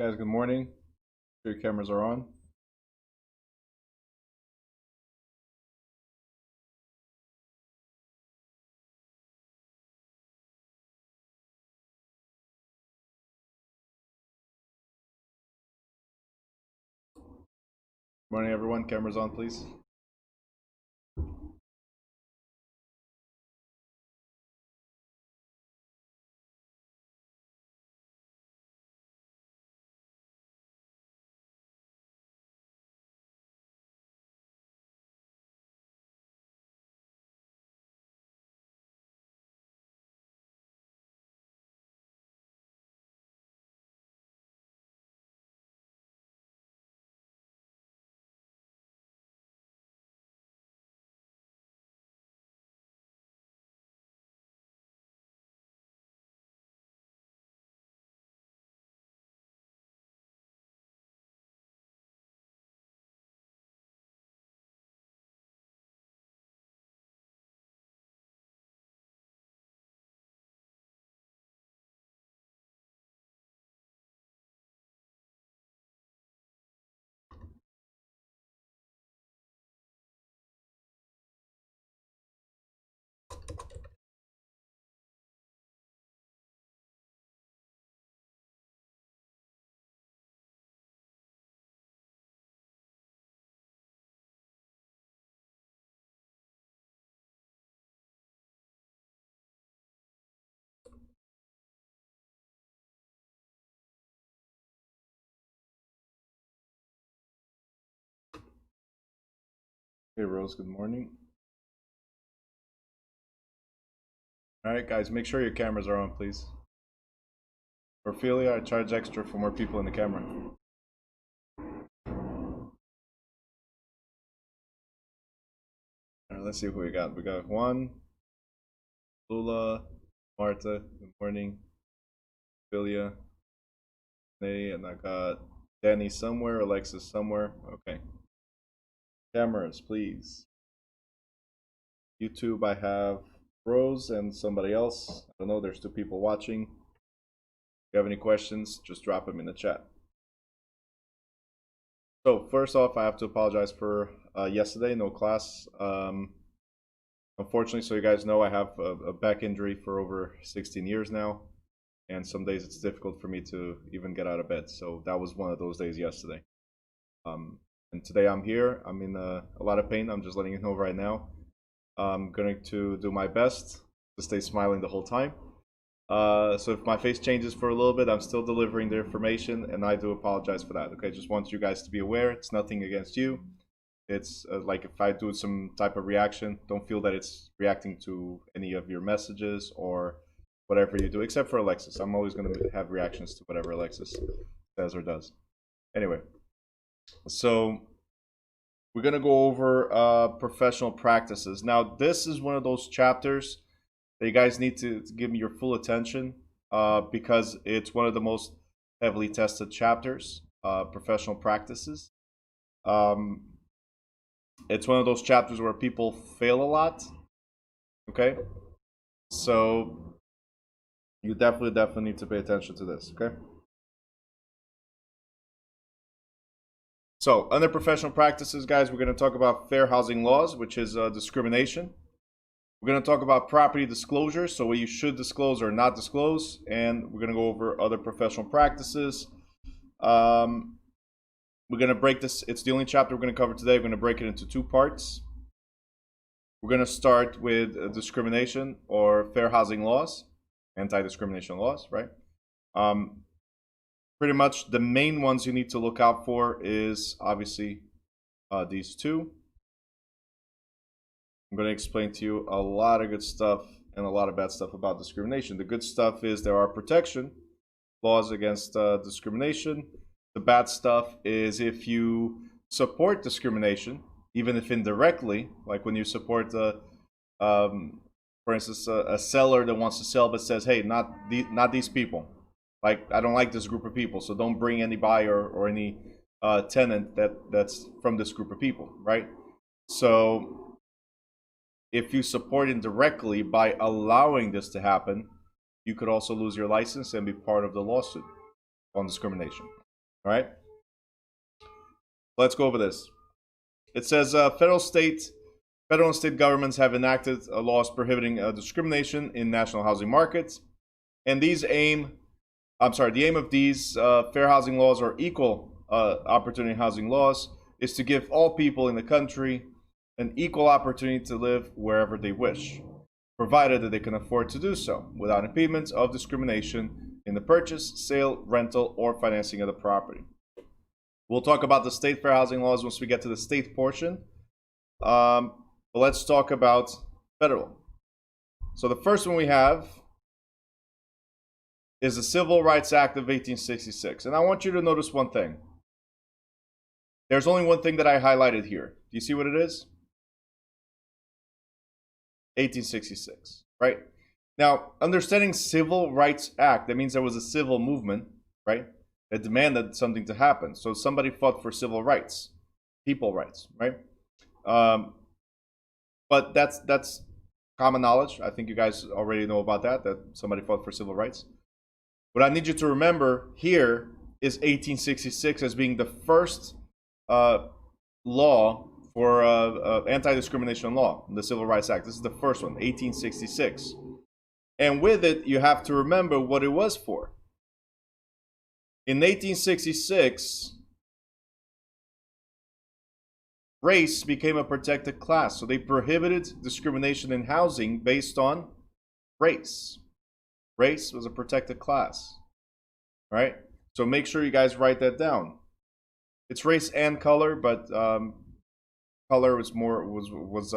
Guys, good morning. Your cameras are on. Morning, everyone. Cameras on, please. Hey, Rose, good morning. All right, guys, make sure your cameras are on, please. Ophelia, I charge extra for more people in the camera. All right, let's see who we got. We got Juan, Lula, Marta, good morning, Ophelia, Nay, and I got Danny somewhere, Alexis somewhere. Okay. Cameras, please. YouTube, I have Rose and somebody else. I don't know, there's two people watching. If you have any questions, just drop them in the chat. So first off, I have to apologize for yesterday, no class. Unfortunately, so you guys know, I have a back injury for over 16 years now, and some days it's difficult for me to even get out of bed. So that was one of those days yesterday. And today I'm here. I'm in a lot of pain. I'm just letting you know right now. I'm going to do my best to stay smiling the whole time. So if my face changes for a little bit, I'm still delivering the information, and I do apologize for that. Okay, just want you guys to be aware. It's nothing against you. It's like if I do some type of reaction, don't feel that it's reacting to any of your messages or whatever you do, except for Alexis. I'm always going to have reactions to whatever Alexis says or does. Anyway, so we're going to go over professional practices. Now, this is one of those chapters that you guys need to give me your full attention because it's one of the most heavily tested chapters, professional practices. It's one of those chapters where people fail a lot, okay? So you definitely need to pay attention to this, okay? So under professional practices, guys, we're going to talk about fair housing laws, which is discrimination. We're going to talk about property disclosure, so what you should disclose or not disclose, and we're going to go over other professional practices. We're going to break this. It's the only chapter we're going to cover today. We're going to break it into two parts. We're going to start with discrimination or fair housing laws, anti-discrimination laws, right? Pretty much the main ones you need to look out for is obviously these two. I'm going to explain to you a lot of good stuff and a lot of bad stuff about discrimination. The good stuff is there are protection laws against discrimination. The bad stuff is if you support discrimination, even if indirectly, like when you support, for instance, a seller that wants to sell but says, hey, not these people. Like, I don't like this group of people, so don't bring any buyer or any tenant that's from this group of people, right? So if you support indirectly by allowing this to happen, you could also lose your license and be part of the lawsuit on discrimination. All right. Let's go over this. It says federal and state governments have enacted laws prohibiting discrimination in national housing markets, and the aim of these fair housing laws or equal opportunity housing laws is to give all people in the country an equal opportunity to live wherever they wish, provided that they can afford to do so without impediments of discrimination in the purchase, sale, rental, or financing of the property. We'll talk about the state fair housing laws once we get to the state portion. But let's talk about federal. So the first one we have is the Civil Rights Act of 1866. And I want you to notice one thing. There's only one thing that I highlighted here. Do you see what it is? 1866, right? Now, understanding Civil Rights Act, that means there was a civil movement, right? That demanded something to happen. So somebody fought for civil rights, people rights, right? But that's common knowledge. I think you guys already know about that somebody fought for civil rights. What I need you to remember here is 1866 as being the first law for anti-discrimination law, the Civil Rights Act. This is the first one, 1866. And with it, you have to remember what it was for. In 1866, race became a protected class. So they prohibited discrimination in housing based on race. Race was a protected class, right? So make sure you guys write that down. It's race and color, but color was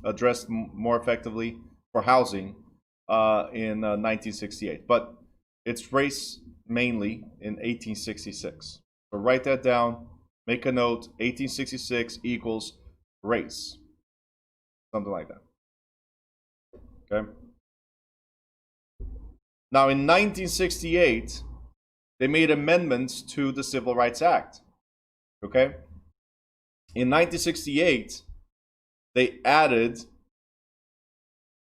addressed more effectively for housing in 1968. But it's race mainly in 1866. So write that down. Make a note. 1866 equals race. Something like that. Okay. Now, in 1968, they made amendments to the Civil Rights Act. Okay? In 1968, they added,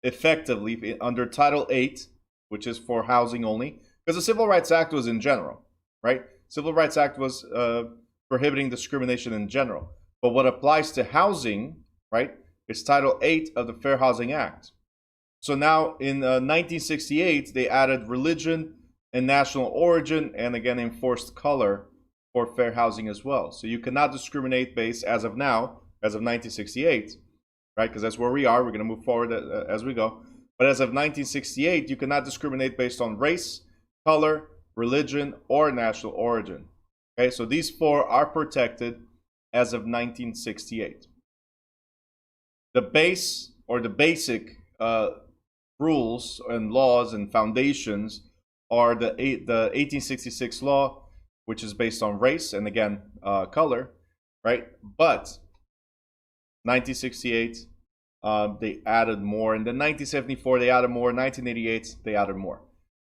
effectively, under Title 8, which is for housing only, because the Civil Rights Act was in general, right? Civil Rights Act was prohibiting discrimination in general. But what applies to housing, right, is Title 8 of the Fair Housing Act. So now in 1968, they added religion and national origin and again enforced color for fair housing as well. So you cannot discriminate based, as of now, as of 1968, right? Because that's where we are. We're going to move forward as we go. But as of 1968, you cannot discriminate based on race, color, religion, or national origin. Okay, so these four are protected as of 1968. The base or the basic rules and laws and foundations are the 1866 law, which is based on race and again color, right? But 1968 they added more, and then 1974 they added more, 1988 they added more.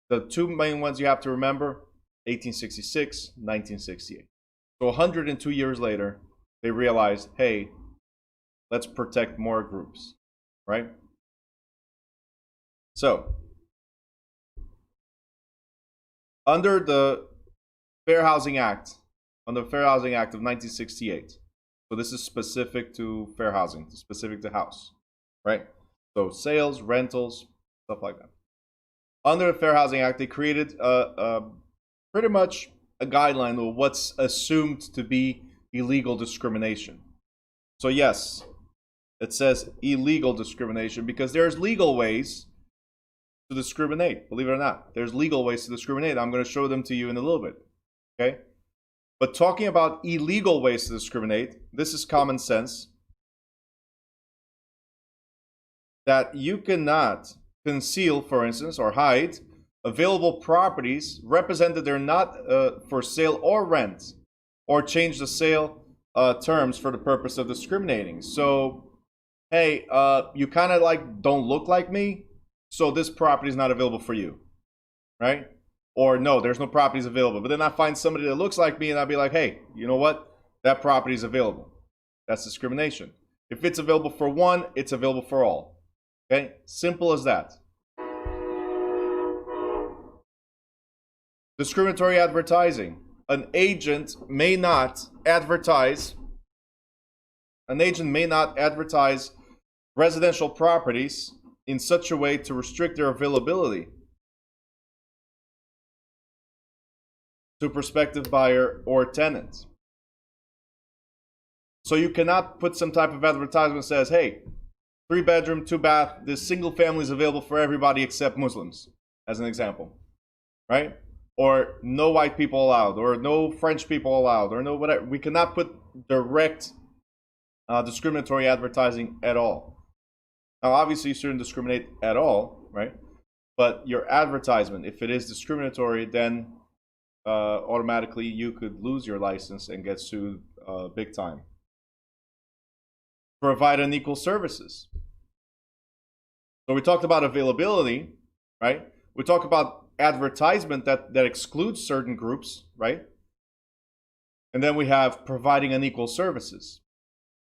The two main ones you have to remember: 1866, 1968. So 102 years later, they realized, hey, let's protect more groups, right? So, under the Fair Housing Act, of 1968, so this is specific to fair housing, specific to house, right? So sales, rentals, stuff like that. Under the Fair Housing Act, they created pretty much a guideline of what's assumed to be illegal discrimination. So yes, it says illegal discrimination because there's legal ways to discriminate. Believe it or not, there's legal ways to discriminate. I'm going to show them to you in a little bit. Okay? But talking about illegal ways to discriminate, this is common sense. That you cannot conceal, for instance, or hide available properties represented they're not for sale or rent, or change the sale terms for the purpose of discriminating. So, hey, you kind of like don't look like me, so this property is not available for you, right? Or no, there's no properties available. But then I find somebody that looks like me and I'll be like, hey, you know what? That property is available. That's discrimination. If it's available for one, it's available for all. Okay? Simple as that. Discriminatory advertising. an agent may not advertise residential properties in such a way to restrict their availability to prospective buyer or tenant. So you cannot put some type of advertisement that says, hey, 3-bedroom, 2-bath, this single family is available for everybody except Muslims, as an example, right? Or no white people allowed, or no French people allowed, or no whatever. We cannot put direct discriminatory advertising at all. Now, obviously, you shouldn't discriminate at all, right? But your advertisement, if it is discriminatory, then automatically you could lose your license and get sued big time. Provide unequal services. So we talked about availability, right? We talked about advertisement that excludes certain groups, right? And then we have providing unequal services.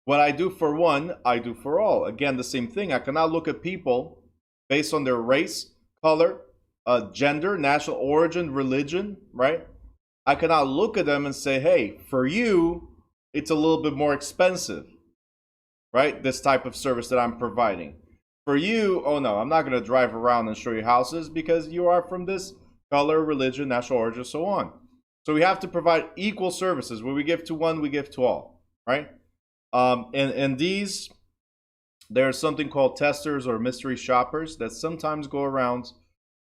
What I do for one, I do for all. Again, the same thing. I cannot look at people based on their race, color, gender, national origin, religion, right? I cannot look at them and say, hey, for you, it's a little bit more expensive, right? This type of service that I'm providing. For you, oh no, I'm not going to drive around and show you houses because you are from this color, religion, national origin, so on. So we have to provide equal services. When we give to one, we give to all, right? And these, there's something called testers or mystery shoppers that sometimes go around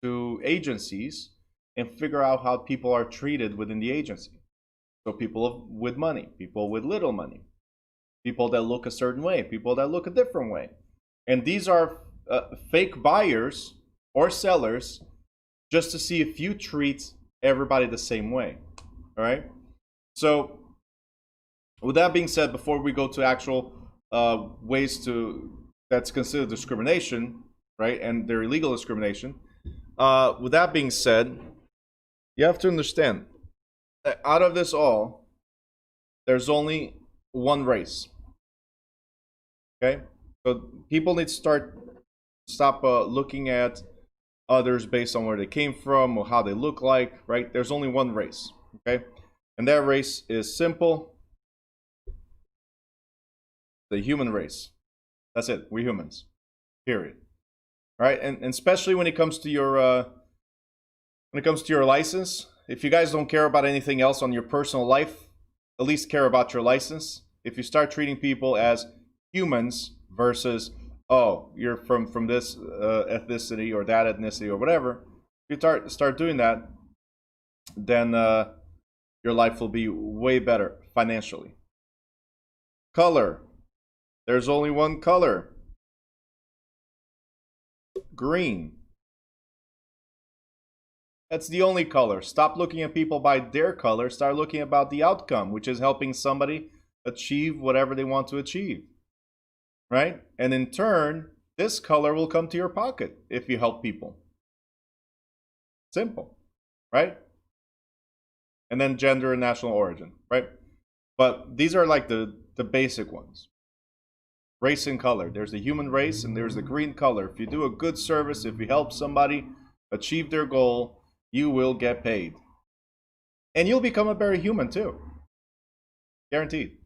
to agencies and figure out how people are treated within the agency. So people with money, people with little money, people that look a certain way, people that look a different way. And these are fake buyers or sellers just to see if you treat everybody the same way. All right? So with that being said, before we go to actual ways that's considered discrimination, right, and they're illegal discrimination, with that being said, you have to understand that out of this all, there's only one race. Okay? So people need to stop looking at others based on where they came from or how they look like, right? There's only one race, okay? And that race is simple. The human race. That's it. We're humans. Period. All right? And especially when it comes to your license, if you guys don't care about anything else on your personal life, at least care about your license. If you start treating people as humans versus, oh, you're from this ethnicity or that ethnicity or whatever, if you start doing that, then your life will be way better financially. Color. There's only one color. Green. That's the only color. Stop looking at people by their color. Start looking about the outcome, which is helping somebody achieve whatever they want to achieve. Right? And in turn, this color will come to your pocket if you help people. Simple. Right? And then gender and national origin. Right? But these are like the basic ones. Race and color. There's the human race and there's the green color. If you do a good service, if you help somebody achieve their goal, you will get paid. And you'll become a better human too. Guaranteed.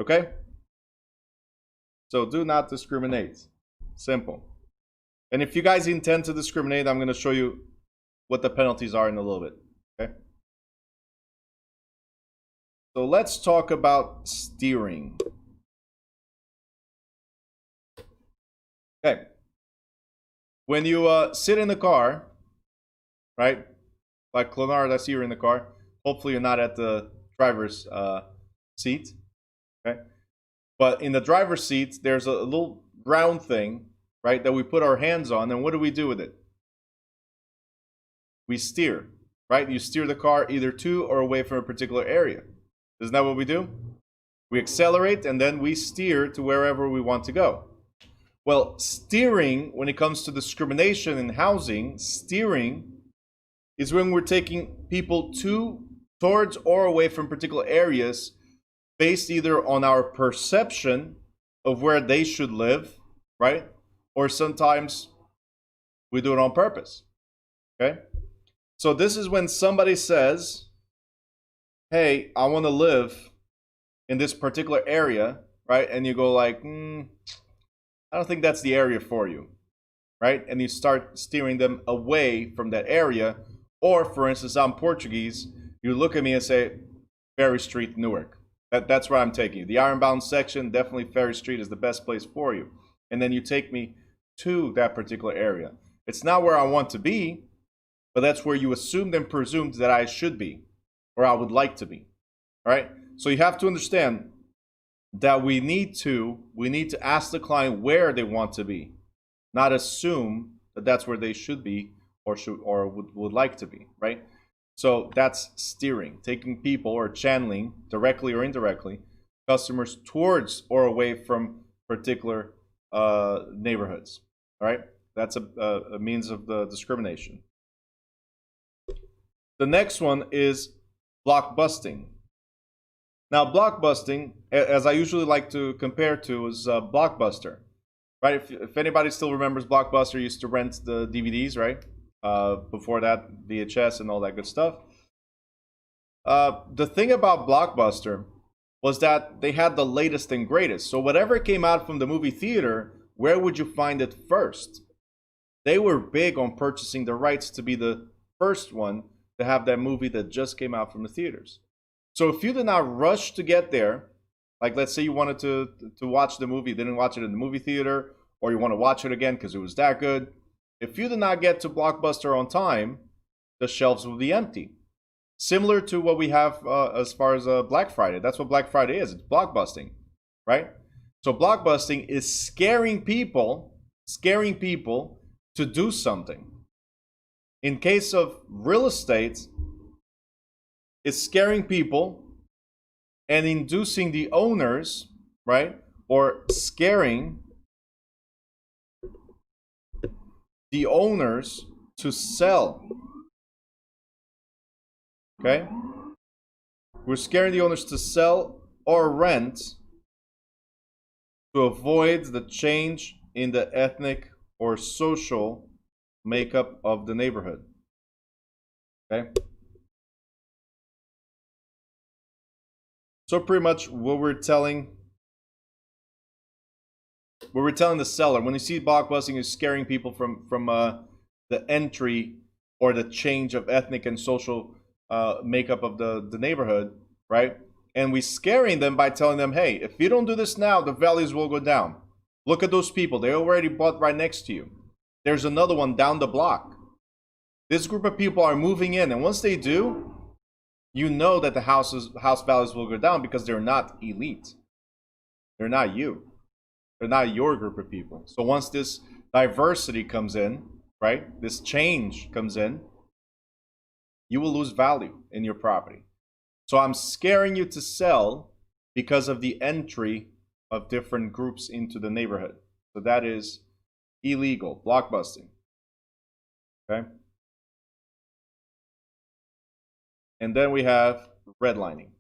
Okay? So do not discriminate. Simple. And if you guys intend to discriminate, I'm going to show you what the penalties are in a little bit. Okay? So let's talk about steering. Okay. When you sit in the car, right? Like Clonard, I see you're in the car. Hopefully you're not at the driver's seat. Okay. But in the driver's seat, there's a little round thing, right, that we put our hands on. And what do we do with it? We steer, right? You steer the car either to or away from a particular area. Isn't that what we do? We accelerate and then we steer to wherever we want to go. Well, steering, when it comes to discrimination in housing, steering is when we're taking people towards or away from particular areas based either on our perception of where they should live, right? Or sometimes we do it on purpose, okay? So this is when somebody says, hey, I want to live in this particular area, right? And you go like, I don't think that's the area for you, right? And you start steering them away from that area. Or, for instance, I'm Portuguese. You look at me and say, Ferry Street, Newark. That's where I'm taking you. The Ironbound section, definitely Ferry Street is the best place for you. And then you take me to that particular area. It's not where I want to be, but that's where you assumed and presumed that I should be, or I would like to be, right? So you have to understand that we need to ask the client where they want to be, not assume that that's where they should be or would like to be, right? So that's steering, taking people or channeling directly or indirectly customers towards or away from particular neighborhoods. All right, that's a means of the discrimination. The next one is blockbusting. Now, blockbusting, as I usually like to compare to, is Blockbuster, right? If anybody still remembers, Blockbuster used to rent the DVDs, right? Before that, VHS and all that good stuff. The thing about Blockbuster was that they had the latest and greatest. So whatever came out from the movie theater, where would you find it first? They were big on purchasing the rights to be the first one to have that movie that just came out from the theaters. So if you did not rush to get there, like let's say you wanted to watch the movie, didn't watch it in the movie theater, or you want to watch it again because it was that good, if you did not get to Blockbuster on time, the shelves will be empty. Similar to what we have as far as Black Friday. That's what Black Friday is. It's blockbusting, right? So blockbusting is scaring people to do something. In case of real estate, it's scaring people and inducing the owners, right? Or scaring the owners to sell. Okay? We're scaring the owners to sell or rent to avoid the change in the ethnic or social makeup of the neighborhood. Okay? So pretty much what we're telling the seller, when you see blockbusting, is scaring people from the entry or the change of ethnic and social makeup of the neighborhood, right? And we're scaring them by telling them, hey, if you don't do this now, the values will go down. Look at those people. They already bought right next to you. There's another one down the block. This group of people are moving in, and once they do, you know that the house values will go down because they're not elite. They're not you. They're not your group of people. So once this diversity comes in, right, this change comes in, you will lose value in your property. So I'm scaring you to sell because of the entry of different groups into the neighborhood. So that is illegal, blockbusting. Okay? And then we have redlining.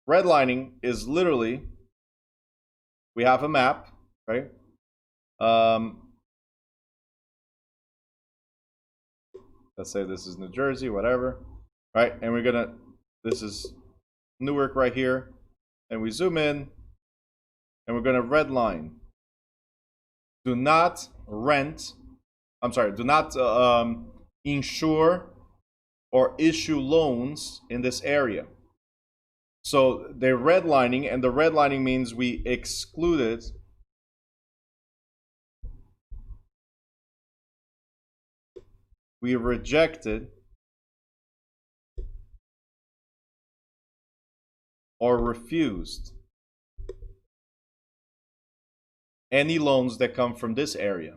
Redlining is literally, we have a map, right? Let's say this is New Jersey, whatever, right? And we're gonna, this is Newark right here, and we zoom in, and we're gonna redline. Do not rent, do not insure or issue loans in this area. So they're redlining, and the redlining means we excluded we rejected or refused any loans that come from this area.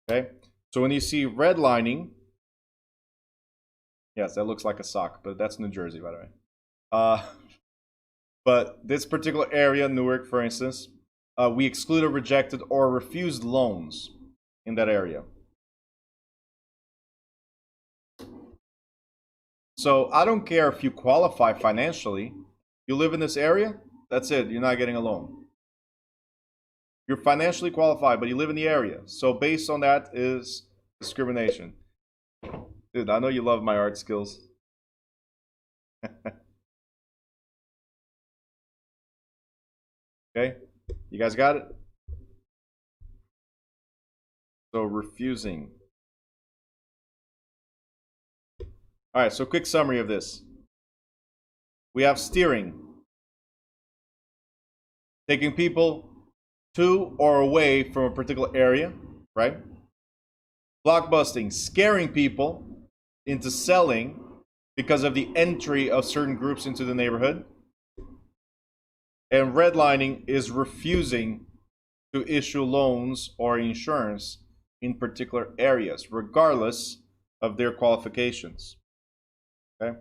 Okay? So when you see redlining, yes, that looks like a sock, but that's New Jersey, by the way. But this particular area, Newark, for instance, we excluded, rejected, or refused loans in that area. So I don't care if you qualify financially. You live in this area, that's it. You're not getting a loan. You're financially qualified, but you live in the area. So based on that is discrimination. Dude, I know you love my art skills. Okay, you guys got it? So refusing. All right, so quick summary of this. We have steering. Taking people to or away from a particular area, right? Blockbusting, scaring people into selling because of the entry of certain groups into the neighborhood. And redlining is refusing to issue loans or insurance in particular areas, regardless of their qualifications. Okay?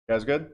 Guys good?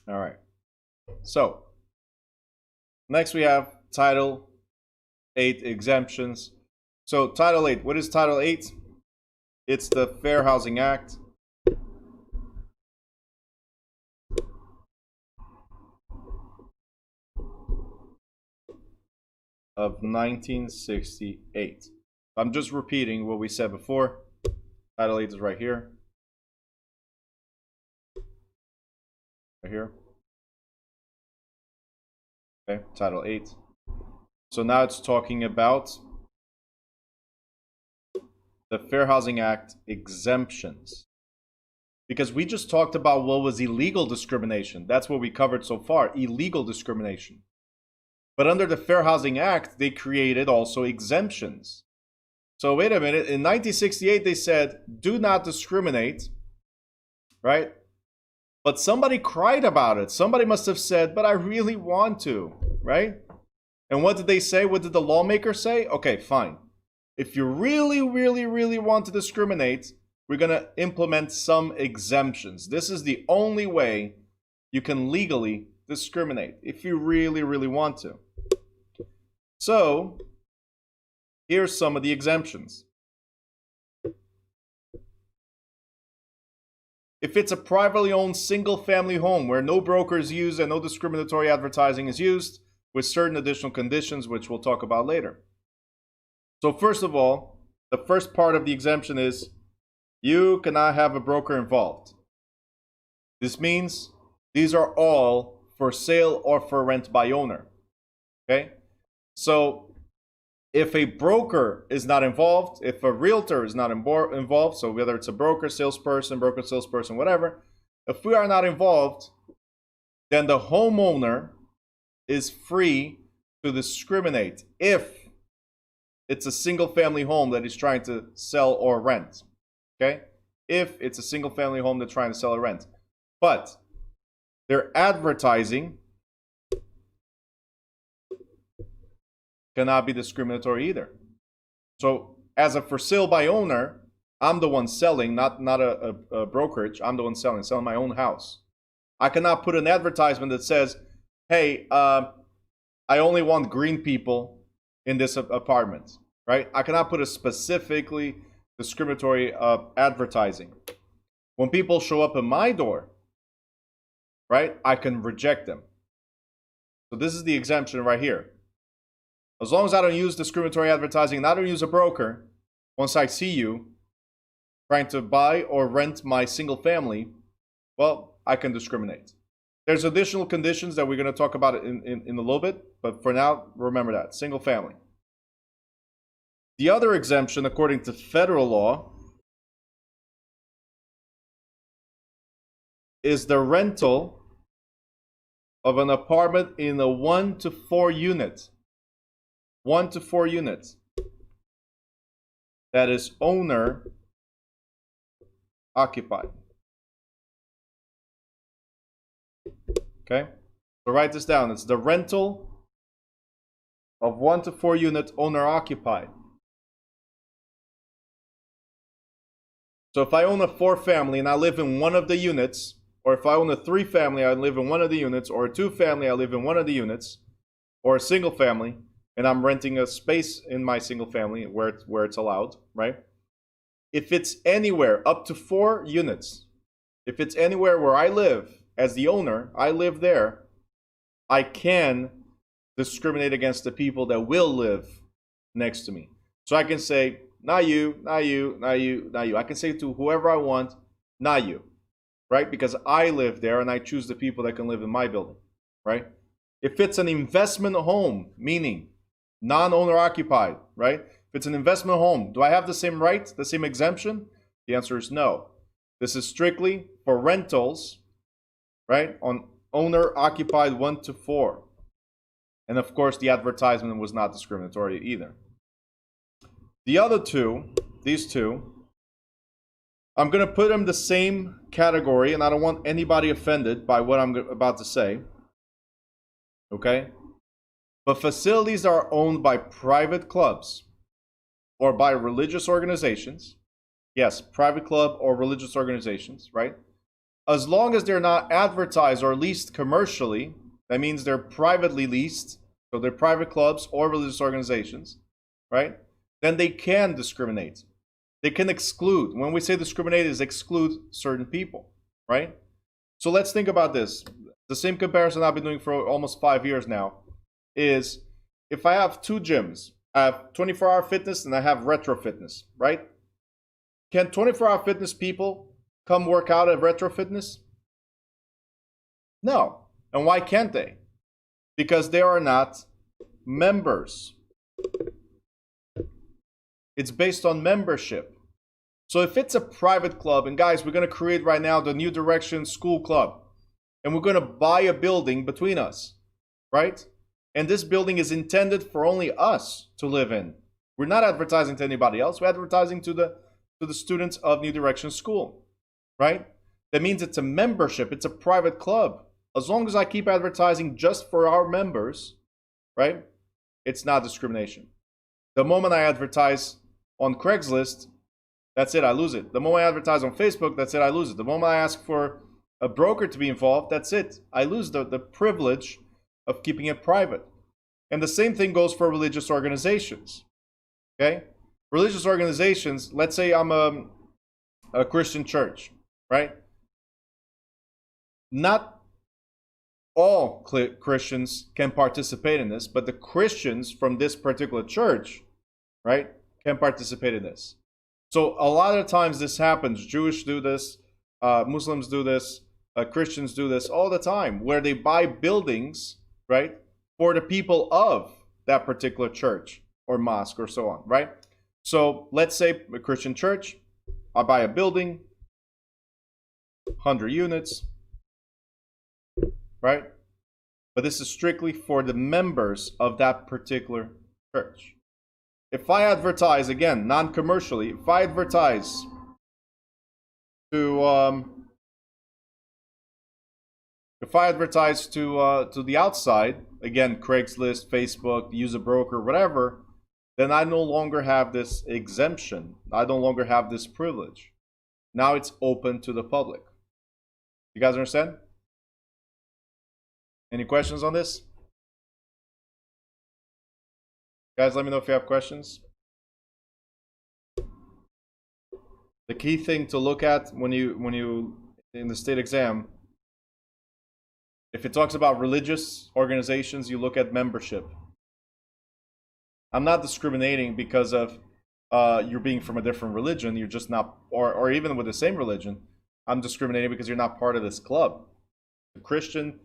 All right. So, next we have Title 8 exemptions. So, Title 8, what is Title 8? It's the Fair Housing Act. Of 1968. I'm just repeating what we said before. Title 8 is right here. Right here. Okay, Title 8. So now it's talking about the Fair Housing Act exemptions. Because we just talked about what was illegal discrimination. That's what we covered so far, illegal discrimination. But under the Fair Housing Act, they created also exemptions. So wait a minute, in 1968 they said, do not discriminate, right? But somebody cried about it. Somebody must have said, but I really want to, right? And what did they say? What did the lawmaker say? Okay, fine. If you really, really, really want to discriminate, we're going to implement some exemptions. This is the only way you can legally discriminate, if you really, really want to. So, here's some of the exemptions. If it's a privately owned single-family home where no broker is used and no discriminatory advertising is used, with certain additional conditions, which we'll talk about later. So first of all, the first part of the exemption is you cannot have a broker involved. This means these are all for sale or for rent by owner. Okay? So if a broker is not involved, if a realtor is not involved, so whether it's a broker, salesperson, whatever, if we are not involved, then the homeowner is free to discriminate if it's a single-family home that he's trying to sell or rent. Okay? If it's a single-family home that's trying to sell or rent. But their advertising cannot be discriminatory either. So as a for sale by owner, I'm the one selling, not a brokerage. I'm the one selling my own house. I cannot put an advertisement that says, hey, I only want green people in this apartment, right? I cannot put a specifically discriminatory advertising. When people show up at my door, right, I can reject them. So this is the exemption right here. As long as I don't use discriminatory advertising and I don't use a broker, once I see you trying to buy or rent my single family, well, I can discriminate. There's additional conditions that we're going to talk about in a little bit, but for now, remember that, single family. The other exemption, according to federal law, is the rental of an apartment in a 1 to 4 unit. 1 to 4 units that is owner occupied. Okay, so write this down. It's the rental of 1 to 4 units owner occupied. So if I own a 4-family and I live in one of the units, or if I own a 3-family, I live in one of the units, or a 2-family, I live in one of the units, or a single family, and I'm renting a space in my single family where it's allowed, right? If it's anywhere up to 4 units, if it's anywhere where I live as the owner, I live there, I can discriminate against the people that will live next to me. So I can say, not you, not you, not you, not you. I can say to whoever I want, not you, right? Because I live there and I choose the people that can live in my building, right? If it's an investment home, meaning non-owner occupied, right? If it's an investment home, do I have the same right, the same exemption? The answer is no. This is strictly for rentals, right? On owner occupied 1 to 4. And of course, the advertisement was not discriminatory either. The other two, these two, I'm going to put them in the same category, and I don't want anybody offended by what I'm about to say. Okay? But facilities are owned by private clubs or by religious organizations. Yes, private club or religious organizations, right? As long as they're not advertised or leased commercially, that means they're privately leased, so they're private clubs or religious organizations, right? Then they can discriminate. They can exclude. When we say discriminate, is exclude certain people, right? So let's think about this. The same comparison I've been doing for almost 5 years now is if I have 2 gyms, I have 24-hour fitness and I have retro fitness, right? Can 24-hour fitness people come work out at retro fitness? No. And why can't they? Because they are not members. It's based on membership. So if it's a private club, and guys, we're going to create right now the New Direction School Club, and we're going to buy a building between us, right? And this building is intended for only us to live in. We're not advertising to anybody else. We're advertising to the students of New Direction School, right? That means it's a membership. It's a private club. As long as I keep advertising just for our members, right? It's not discrimination. The moment I advertise on Craigslist, that's it, I lose it. The moment I advertise on Facebook, that's it, I lose it. The moment I ask for a broker to be involved, that's it. I lose the privilege of keeping it private. And the same thing goes for religious organizations. Okay? Religious organizations, let's say I'm a Christian church, right? Not all Christians can participate in this, but the Christians from this particular church, right, can participate in this. So a lot of times this happens. Jewish do this, Muslims do this, Christians do this all the time, where they buy buildings, right, for the people of that particular church or mosque or so on, right? So let's say a Christian church, I buy a building, 100 units, right? But this is strictly for the members of that particular church. If I advertise, again, non-commercially, if I advertise to the outside, again, Craigslist, Facebook, use a broker, whatever, then I no longer have this exemption. I no longer have this privilege. Now it's open to the public. You guys understand? Any questions on this? Guys, let me know if you have questions. The key thing to look at when you in the state exam, if it talks about religious organizations, you look at membership. I'm not discriminating because of you're being from a different religion. You're just not, or even with the same religion. I'm discriminating because you're not part of this club. The Christian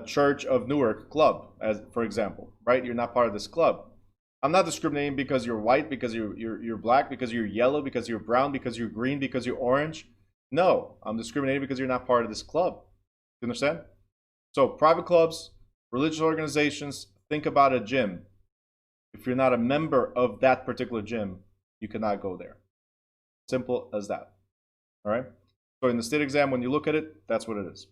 Church of Newark Club, as for example, right? You're not part of this club. I'm not discriminating because you're white, because you're black, because you're yellow, because you're brown, because you're green, because you're orange. No, I'm discriminating because you're not part of this club. You understand? So private clubs, religious organizations, think about a gym. If you're not a member of that particular gym, you cannot go there. Simple as that. All right? So in the state exam, when you look at it, that's what it is.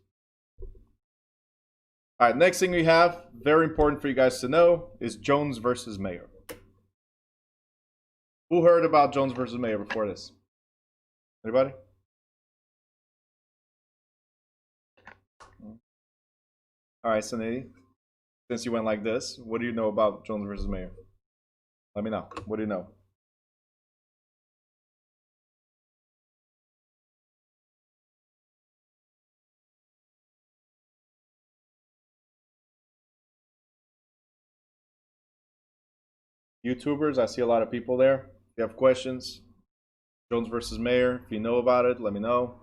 All right, next thing we have, very important for you guys to know, is Jones versus Mayer. Who heard about Jones versus Mayer before this? Anybody? All right, Sanady, since you went like this, what do you know about Jones versus Mayer? Let me know. What do you know? YouTubers, I see a lot of people there. If you have questions, Jones versus Mayer, if you know about it, let me know.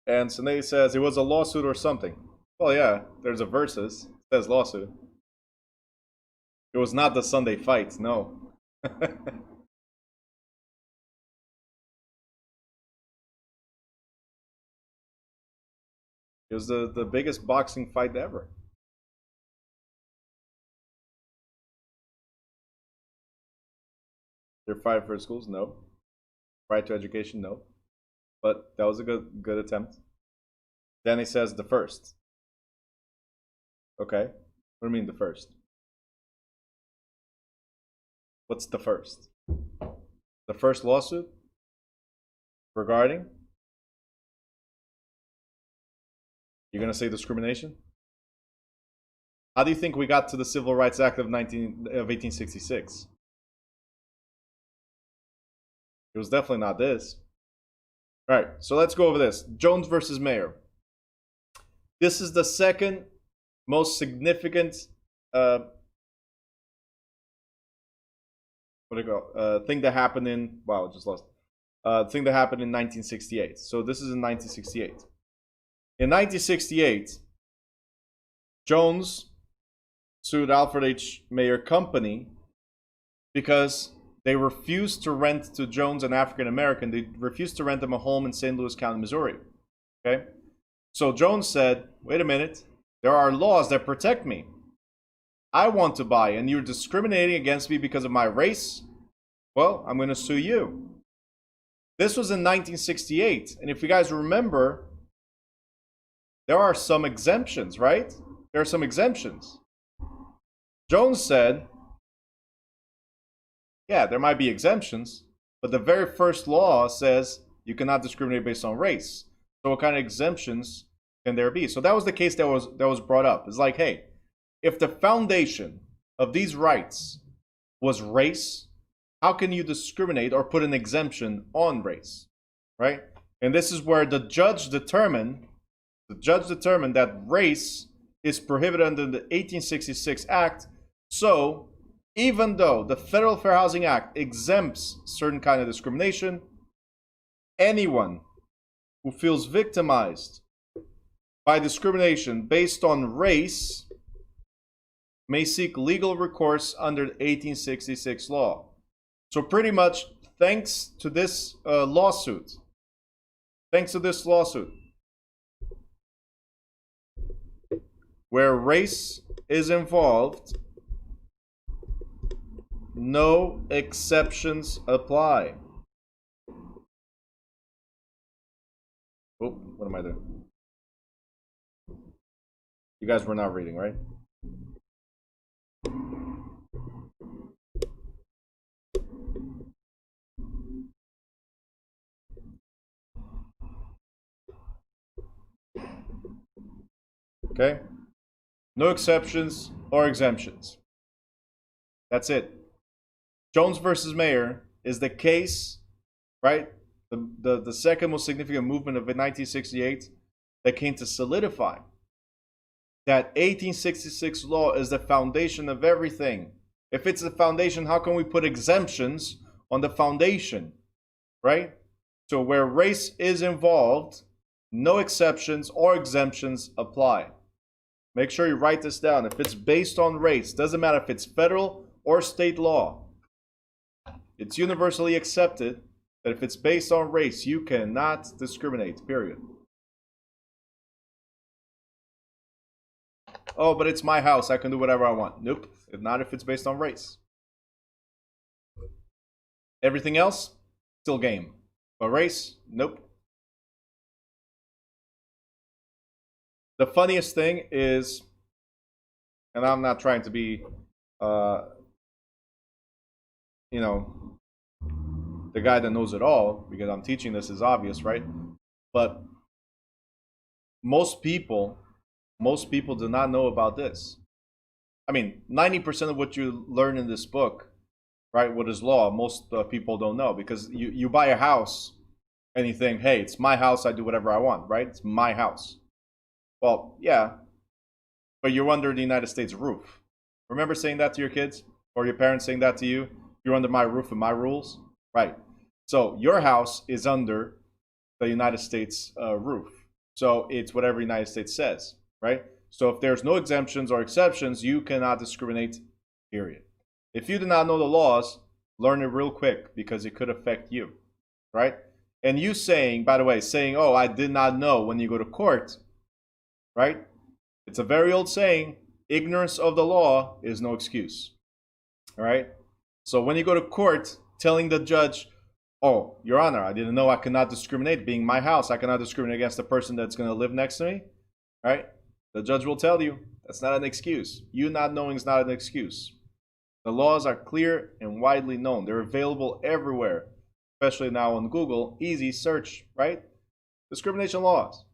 And Sanady says it was a lawsuit or something. Well, yeah, there's a versus. It says lawsuit. It was not the Sunday fight, no. It was the biggest boxing fight ever. They're fighting for schools? No. Right to education? No. But that was a good attempt. Then he says the first. Okay. What do you mean the first? What's the first? The first lawsuit? Regarding? You're going to say discrimination? How do you think we got to the Civil Rights Act of 1866? It was definitely not this. All right, so let's go over this. Jones versus Mayer. This is the second most significant thing that happened in, wow, I just lost. Thing that happened in 1968. So this is in 1968. In 1968, Jones sued Alfred H. Mayer Company because they refused to rent to Jones, an African American. They refused to rent him a home in St. Louis County, Missouri. Okay? So Jones said, wait a minute, there are laws that protect me. I want to buy, and you're discriminating against me because of my race? Well, I'm going to sue you. This was in 1968. And if you guys remember, there are some exemptions, right? There are some exemptions. Jones said, yeah, there might be exemptions, but the very first law says you cannot discriminate based on race. So what kind of exemptions can there be? So that was the case that was brought up. It's like, hey, if the foundation of these rights was race, how can you discriminate or put an exemption on race, right? And this is where the judge determined that race is prohibited under the 1866 Act. So even though the Federal Fair Housing Act exempts certain kind of discrimination, anyone who feels victimized by discrimination based on race may seek legal recourse under the 1866 law. So pretty much, thanks to this lawsuit, where race is involved, no exceptions apply. Oh, what am I doing? You guys were not reading, right? Okay? No exceptions or exemptions. That's it. Jones versus Mayer is the case, right? The second most significant movement of 1968 that came to solidify that 1866 law is the foundation of everything. If it's the foundation, how can we put exemptions on the foundation, right? So where race is involved, no exceptions or exemptions apply. Make sure you write this down. If it's based on race, doesn't matter if it's federal or state law, it's universally accepted that if it's based on race, you cannot discriminate, period. oh, but it's my house, I can do whatever I want. Nope, not if it's based on race. Everything else, still game. But race, nope. The funniest thing is, and I'm not trying to be, the guy that knows it all, because I'm teaching this is obvious, right? But most people do not know about this. I mean, 90% of what you learn in this book, right, what is law, most people don't know, because you buy a house and you think, hey, it's my house, I do whatever I want, right? It's my house. Well, yeah, but you're under the United States roof. Remember saying that to your kids, or your parents saying that to you? You're under my roof and my rules, right? So your house is under the United States roof. So it's whatever the United States says, right? So if there's no exemptions or exceptions, you cannot discriminate, period. If you do not know the laws, learn it real quick, because it could affect you, right? And you saying, by the way, saying, oh, I did not know, when you go to court, right? It's a very old saying, ignorance of the law is no excuse, all right? So when you go to court, telling the judge, oh, Your Honor, I didn't know I cannot discriminate. Being my house, I cannot discriminate against the person that's going to live next to me, right? The judge will tell you that's not an excuse. You not knowing is not an excuse. The laws are clear and widely known. They're available everywhere, especially now on Google. Easy search, right? Discrimination laws.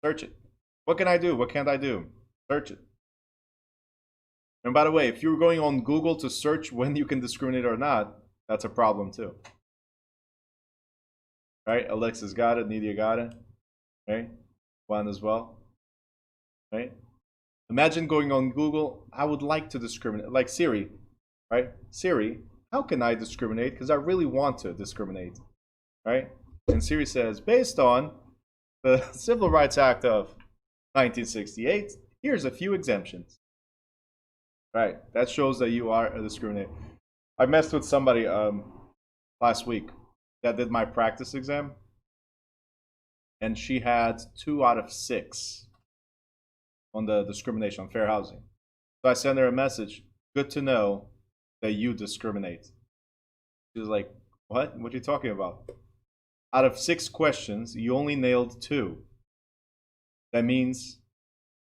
Search it. What can I do? What can't I do? Search it. And by the way, if you're going on Google to search when you can discriminate or not, that's a problem too. Right? Alexis got it. Nidia got it. Right? Juan as well. Right? Imagine going on Google. I would like to discriminate. Like Siri. Right? Siri, how can I discriminate? Because I really want to discriminate. Right? And Siri says, based on the Civil Rights Act of 1968, here's a few exemptions. Right? That shows that you are a discriminator. I messed with somebody last week that did my practice exam, and she had 2 out of 6 on the discrimination on fair housing. So I sent her a message, good to know that you discriminate. She was like, what? What are you talking about? Out of 6 questions, you only nailed 2. That means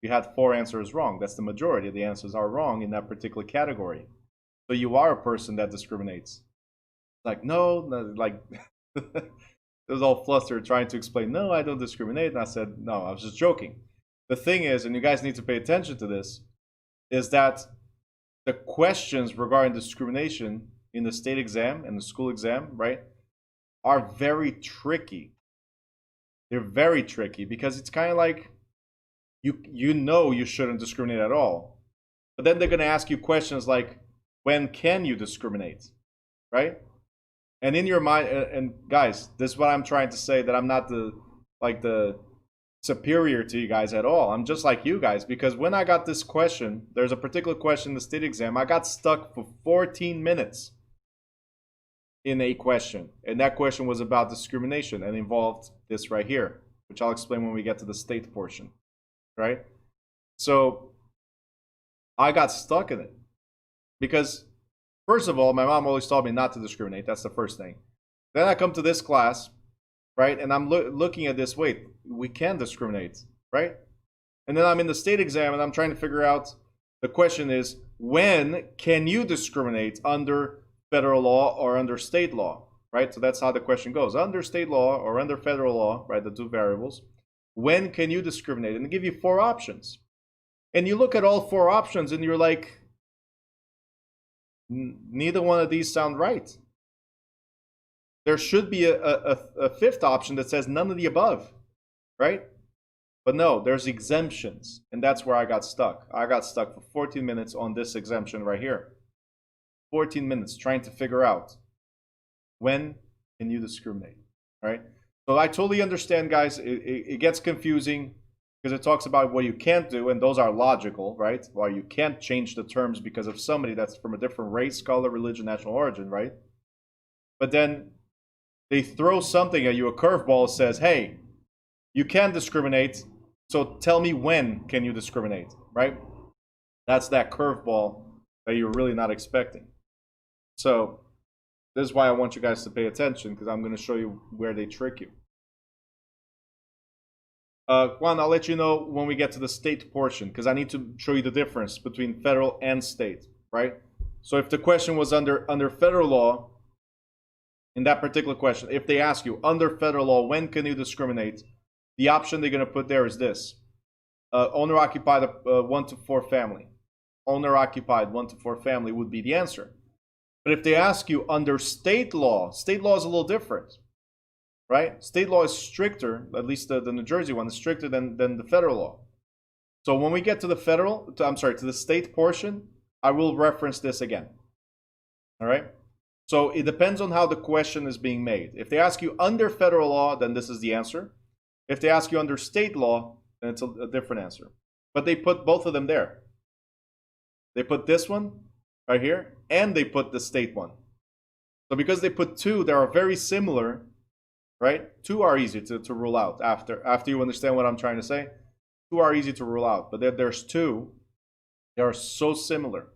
you had 4 answers wrong. That's the majority of the answers are wrong in that particular category. So you are a person that discriminates. Like, no, like, it was all flustered trying to explain, no, I don't discriminate. And I said, no, I was just joking. The thing is, and you guys need to pay attention to this, is that the questions regarding discrimination in the state exam and the school exam, right, are very tricky. They're very tricky because it's kind of like, you know you shouldn't discriminate at all. But then they're going to ask you questions like, when can you discriminate, right? And in your mind, and guys, this is what I'm trying to say, that I'm not the superior to you guys at all. I'm just like you guys, because when I got this question, there's a particular question in the state exam, I got stuck for 14 minutes in a question. And that question was about discrimination and involved this right here, which I'll explain when we get to the state portion, right? So I got stuck in it because, first of all, my mom always taught me not to discriminate. That's the first thing. Then I come to this class, right? And I'm looking at this, wait, we can discriminate, right? And then I'm in the state exam and I'm trying to figure out, the question is, when can you discriminate under federal law or under state law, right? So that's how the question goes. Under state law or under federal law, right, the 2 variables, when can you discriminate? And they give you 4 options. And you look at all 4 options and you're like, neither one of these sound right. There should be a 5th option that says none of the above, right? But no, there's exemptions, and that's where I got stuck. I got stuck for 14 minutes on this exemption right here. 14 minutes trying to figure out, when can you discriminate, right? So I totally understand, guys. It gets confusing because it talks about what you can't do, and those are logical, right? Well, you can't change the terms because of somebody that's from a different race, color, religion, national origin, right? But then they throw something at you, a curveball, says, hey, you can discriminate, so tell me when can you discriminate, right? That's that curveball that you're really not expecting. So this is why I want you guys to pay attention, because I'm going to show you where they trick you. Juan, I'll let you know when we get to the state portion, because I need to show you the difference between federal and state, right? So if the question was under federal law, in that particular question, if they ask you, under federal law, when can you discriminate? The option they're going to put there is this. Owner-occupied 1 to 4 family. Owner-occupied 1 to 4 family would be the answer. But if they ask you under state law is a little different, right? State law is stricter, at least the New Jersey one is stricter than the federal law. So when we get to the to the state portion, I will reference this again. All right? So it depends on how the question is being made. If they ask you under federal law, then this is the answer. If they ask you under state law, then it's a different answer. But they put both of them there. They put this one right here, and they put the state one. So because they put two that are very similar, right? Two are easy to rule out after you understand what I'm trying to say. Two are easy to rule out, but there's two. They are so similar,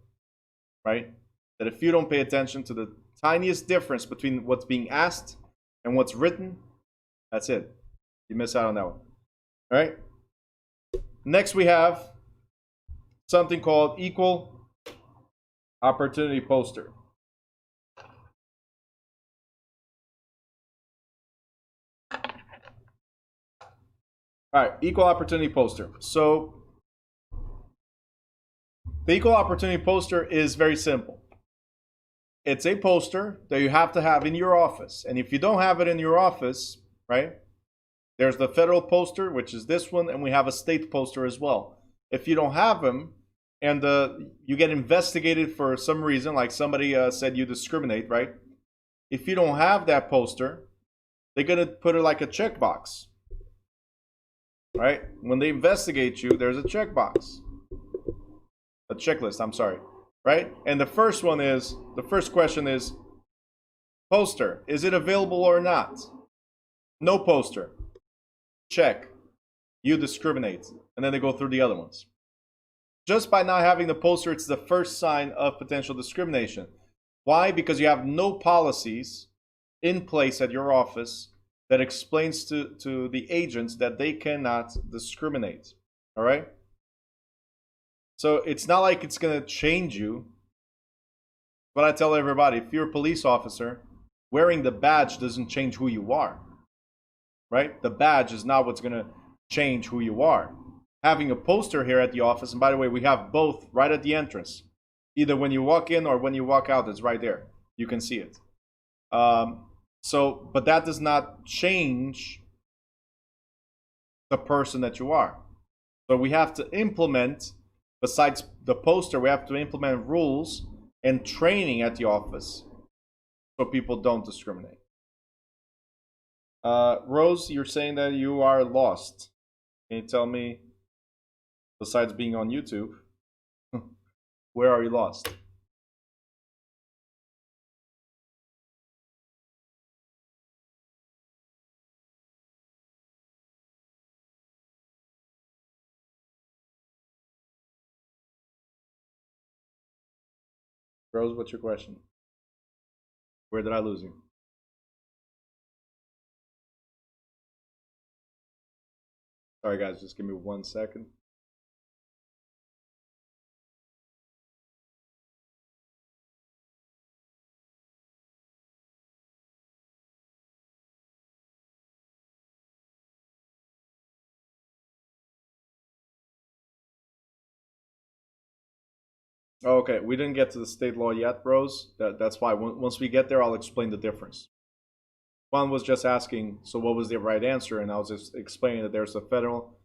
right? That if you don't pay attention to the tiniest difference between what's being asked and what's written, that's it. You miss out on that one. All right? Next, we have something called equal opportunity poster. All right, equal opportunity poster. So the equal opportunity poster is very simple. It's a poster that you have to have in your office. And if you don't have it in your office, right, there's the federal poster, which is this one, and we have a state poster as well. If you don't have them and you get investigated for some reason, like somebody said you discriminate, right? If you don't have that poster, they're going to put it like a checkbox, right? When they investigate you, there's a checkbox. A checklist, I'm sorry, right? And the first question is, poster, is it available or not? No poster. Check. You discriminate. And then they go through the other ones. Just by not having the poster, it's the first sign of potential discrimination. Why? Because you have no policies in place at your office that explains to the agents that they cannot discriminate. All right? So it's not like it's going to change you. But I tell everybody, if you're a police officer, wearing the badge doesn't change who you are. Right? The badge is not what's going to change who you are. Having a poster here at the office, and by the way, we have both right at the entrance. Either when you walk in or when you walk out, it's right there. You can see it. But that does not change the person that you are. So we have to implement, besides the poster, we have to implement rules and training at the office so people don't discriminate. Rose, you're saying that you are lost. Can you tell me, besides being on YouTube, where are you lost? Rose, what's your question? Where did I lose you? Sorry guys, just give me 1 second. Okay, we didn't get to the state law yet, Rose. That's why. Once we get there, I'll explain the difference. One was just asking, so what was the right answer? And I was just explaining that there's a federal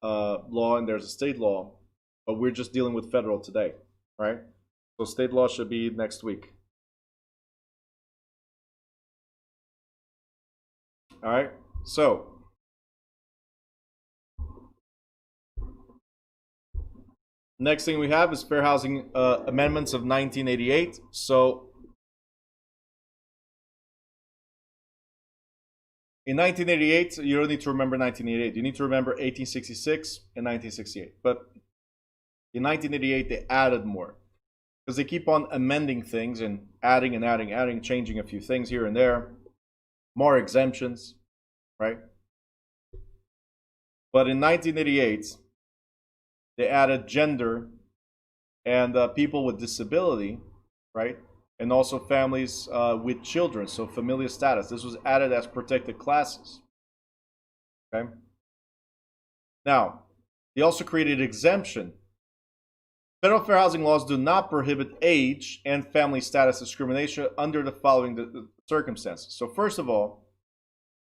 law and there's a state law, but we're just dealing with federal today, right? So state law should be next week. All right, so next thing we have is Fair Housing Amendments of 1988. So in 1988, you don't need to remember 1988. You need to remember 1866 and 1968. But In 1988, they added more because they keep on amending things and adding, changing a few things here and there. More exemptions, right? But in 1988, they added gender and people with disability, right? And also families with children, so familial status. This was added as protected classes. Okay. Now, they also created exemption. Federal fair housing laws do not prohibit age and family status discrimination under the following circumstances. So first of all,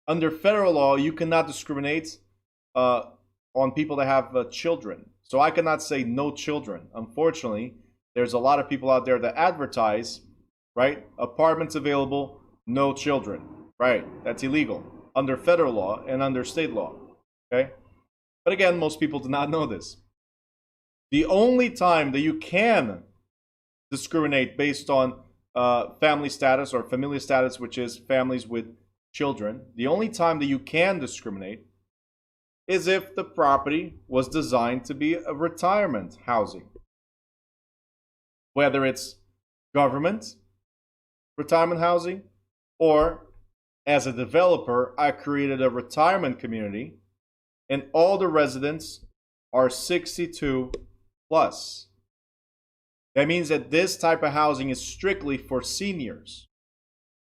under federal law, you cannot discriminate on people that have children. So I cannot say no children. Unfortunately, there's a lot of people out there that advertise, right? Apartments available, no children. Right, that's illegal under federal law and under state law. Okay? But again, most people do not know this. The only time that you can discriminate based on family status or familial status, which is families with children, the only time that you can discriminate is if the property was designed to be a retirement housing. Whether it's government retirement housing or as a developer, I created a retirement community and all the residents are 62 plus. That means that this type of housing is strictly for seniors.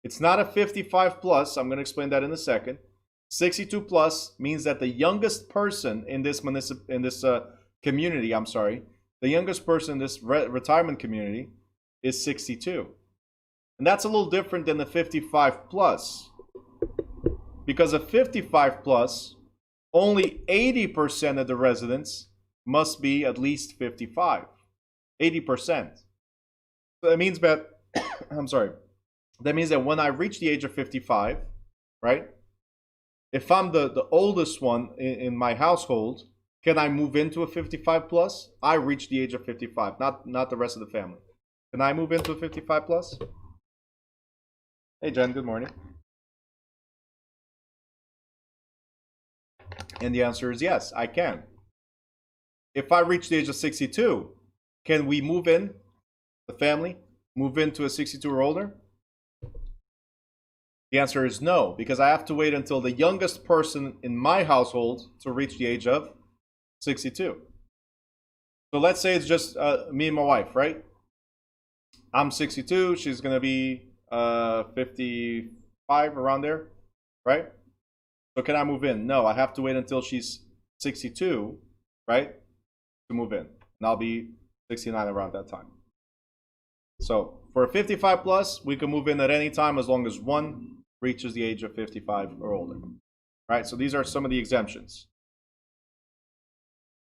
It's not a 55 plus. I'm going to explain that in a second. 62 plus means that the youngest person in this community, the youngest person in this retirement community is 62. And that's a little different than the 55 plus. Because a 55 plus, only 80% of the residents must be at least 55. 80%. So that means that, that means that when I reach the age of 55, right? If I'm the oldest one in my household, can I move into a 55 plus? I reach the age of 55, not the rest of the family. Can I move into a 55 plus? Hey Jen, good morning. And the answer is yes, I can. If I reach the age of 62, can we move in, the family, move into a 62 or older? The answer is no, because I have to wait until the youngest person in my household to reach the age of 62. So let's say it's just me and my wife, right? I'm 62, she's going to be 55, around there, right? So can I move in? No, I have to wait until she's 62, right, to move in. And I'll be 69 around that time. So for a 55 plus, we can move in at any time as long as one reaches the age of 55 or older. Right, so these are some of the exemptions.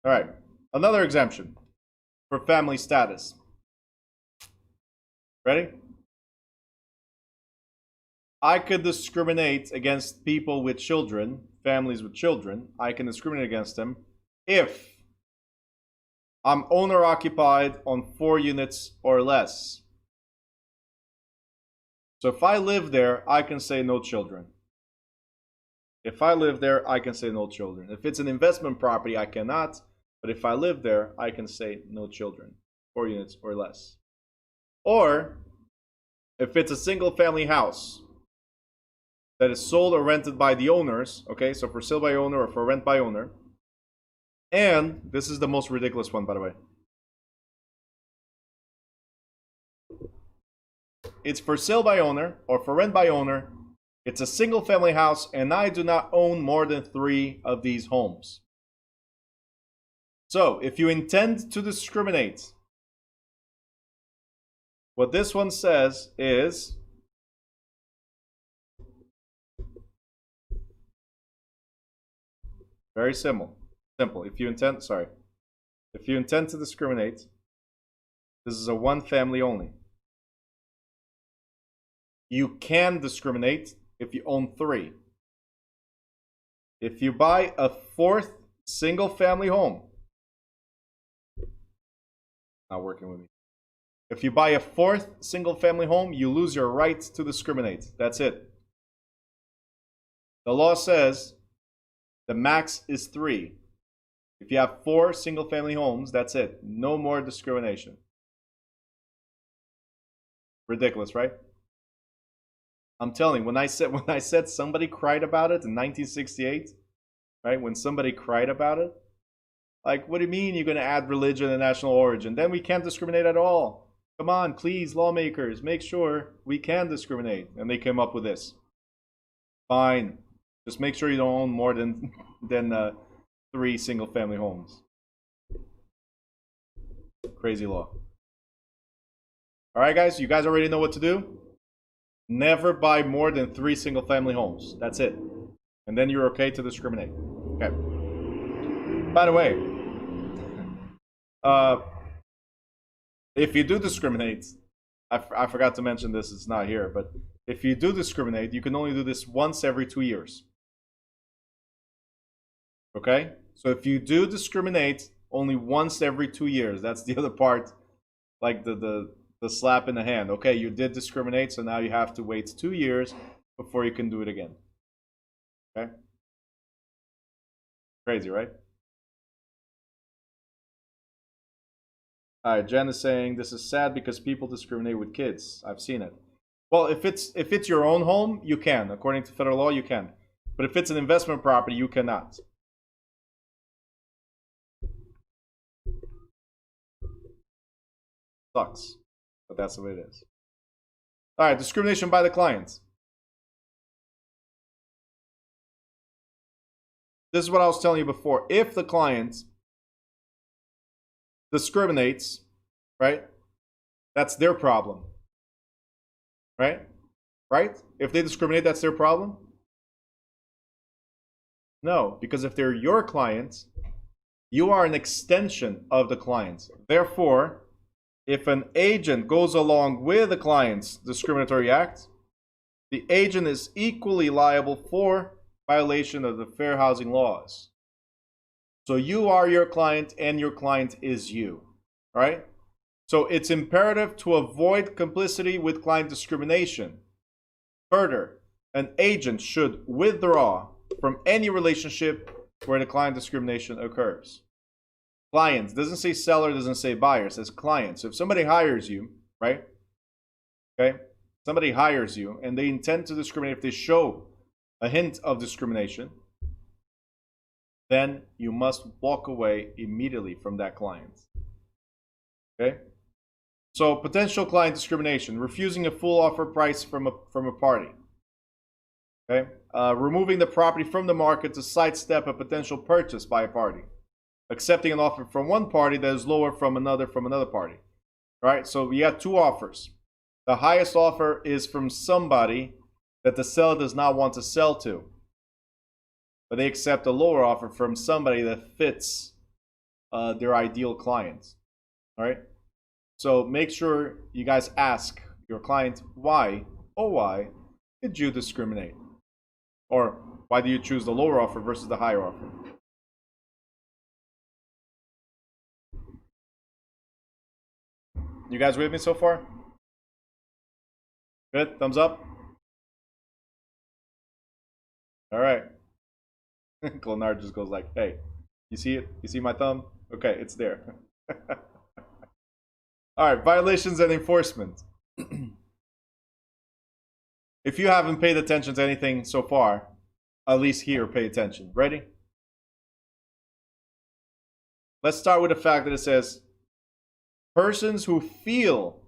All right, another exemption for family status. Ready? I could discriminate against people with children, families with children. I can discriminate against them if I'm owner-occupied on 4 units or less. So if I live there, I can say no children. If I live there, I can say no children. If it's an investment property, I cannot. But if I live there, I can say no children, 4 units or less. Or if it's a single-family house that is sold or rented by the owners, okay, so for sale by owner or for rent by owner, and this is the most ridiculous one, by the way. It's for sale by owner or for rent by owner. It's a single family house and I do not own more than 3 of these homes. So if you intend to discriminate, what this one says is very simple. If you intend to discriminate, this is a one family only. You can discriminate if you own 3. If you buy a 4th single family home, not working with me. If you buy a 4th single family home, you lose your right to discriminate. That's it. The law says the max is 3. If you have 4 single-family homes, that's it. No more discrimination. Ridiculous, right? I'm telling you, when I said somebody cried about it in 1968, right? When somebody cried about it, like, what do you mean you're going to add religion and national origin? Then we can't discriminate at all. Come on, please, lawmakers, make sure we can discriminate. And they came up with this. Fine, just make sure you don't own more than 3 single-family homes. Crazy law. All right, guys, you guys already know what to do. Never buy more than 3 single-family homes. That's it. And then you're okay to discriminate. Okay. By the way, if you do discriminate, I forgot to mention this, it's not here, but if you do discriminate, you can only do this once every 2 years. Okay? So if you do discriminate only once every 2 years, that's the other part, like the slap in the hand. Okay, you did discriminate, so now you have to wait 2 years before you can do it again. Okay? Crazy, right? All right, Jen is saying this is sad because people discriminate with kids. I've seen it. Well, if it's your own home, you can. According to federal law, you can. But if it's an investment property, you cannot. Sucks, but that's the way it is. All right, discrimination by the client. This is what I was telling you before. If the client discriminates, right, that's their problem. Right? Right? If they discriminate, that's their problem? No, because if they're your client, you are an extension of the client. Therefore, if an agent goes along with the client's discriminatory act, the agent is equally liable for violation of the fair housing laws. So you are your client and your client is you, right? So it's imperative to avoid complicity with client discrimination. Further, an agent should withdraw from any relationship where the client discrimination occurs. Clients, doesn't say seller, doesn't say buyer, it says client. So if somebody hires you, right? Okay, somebody hires you and they intend to discriminate, if they show a hint of discrimination, then you must walk away immediately from that client. Okay? So potential client discrimination, refusing a full offer price from a party. Okay? Removing the property from the market to sidestep a potential purchase by a party. Accepting an offer from one party that is lower from another party. Right? So we got 2 offers. The highest offer is from somebody that the seller does not want to sell to. But they accept a lower offer from somebody that fits their ideal client. All right? So make sure you guys ask your client why did you discriminate? Or why do you choose the lower offer versus the higher offer? You guys with me so far? Good? Thumbs up? All right. Clonard just goes like, hey, you see it? You see my thumb? Okay, it's there. All right, violations and enforcement. If you haven't paid attention to anything so far, at least here, pay attention. Ready? Let's start with the fact that it says, persons who feel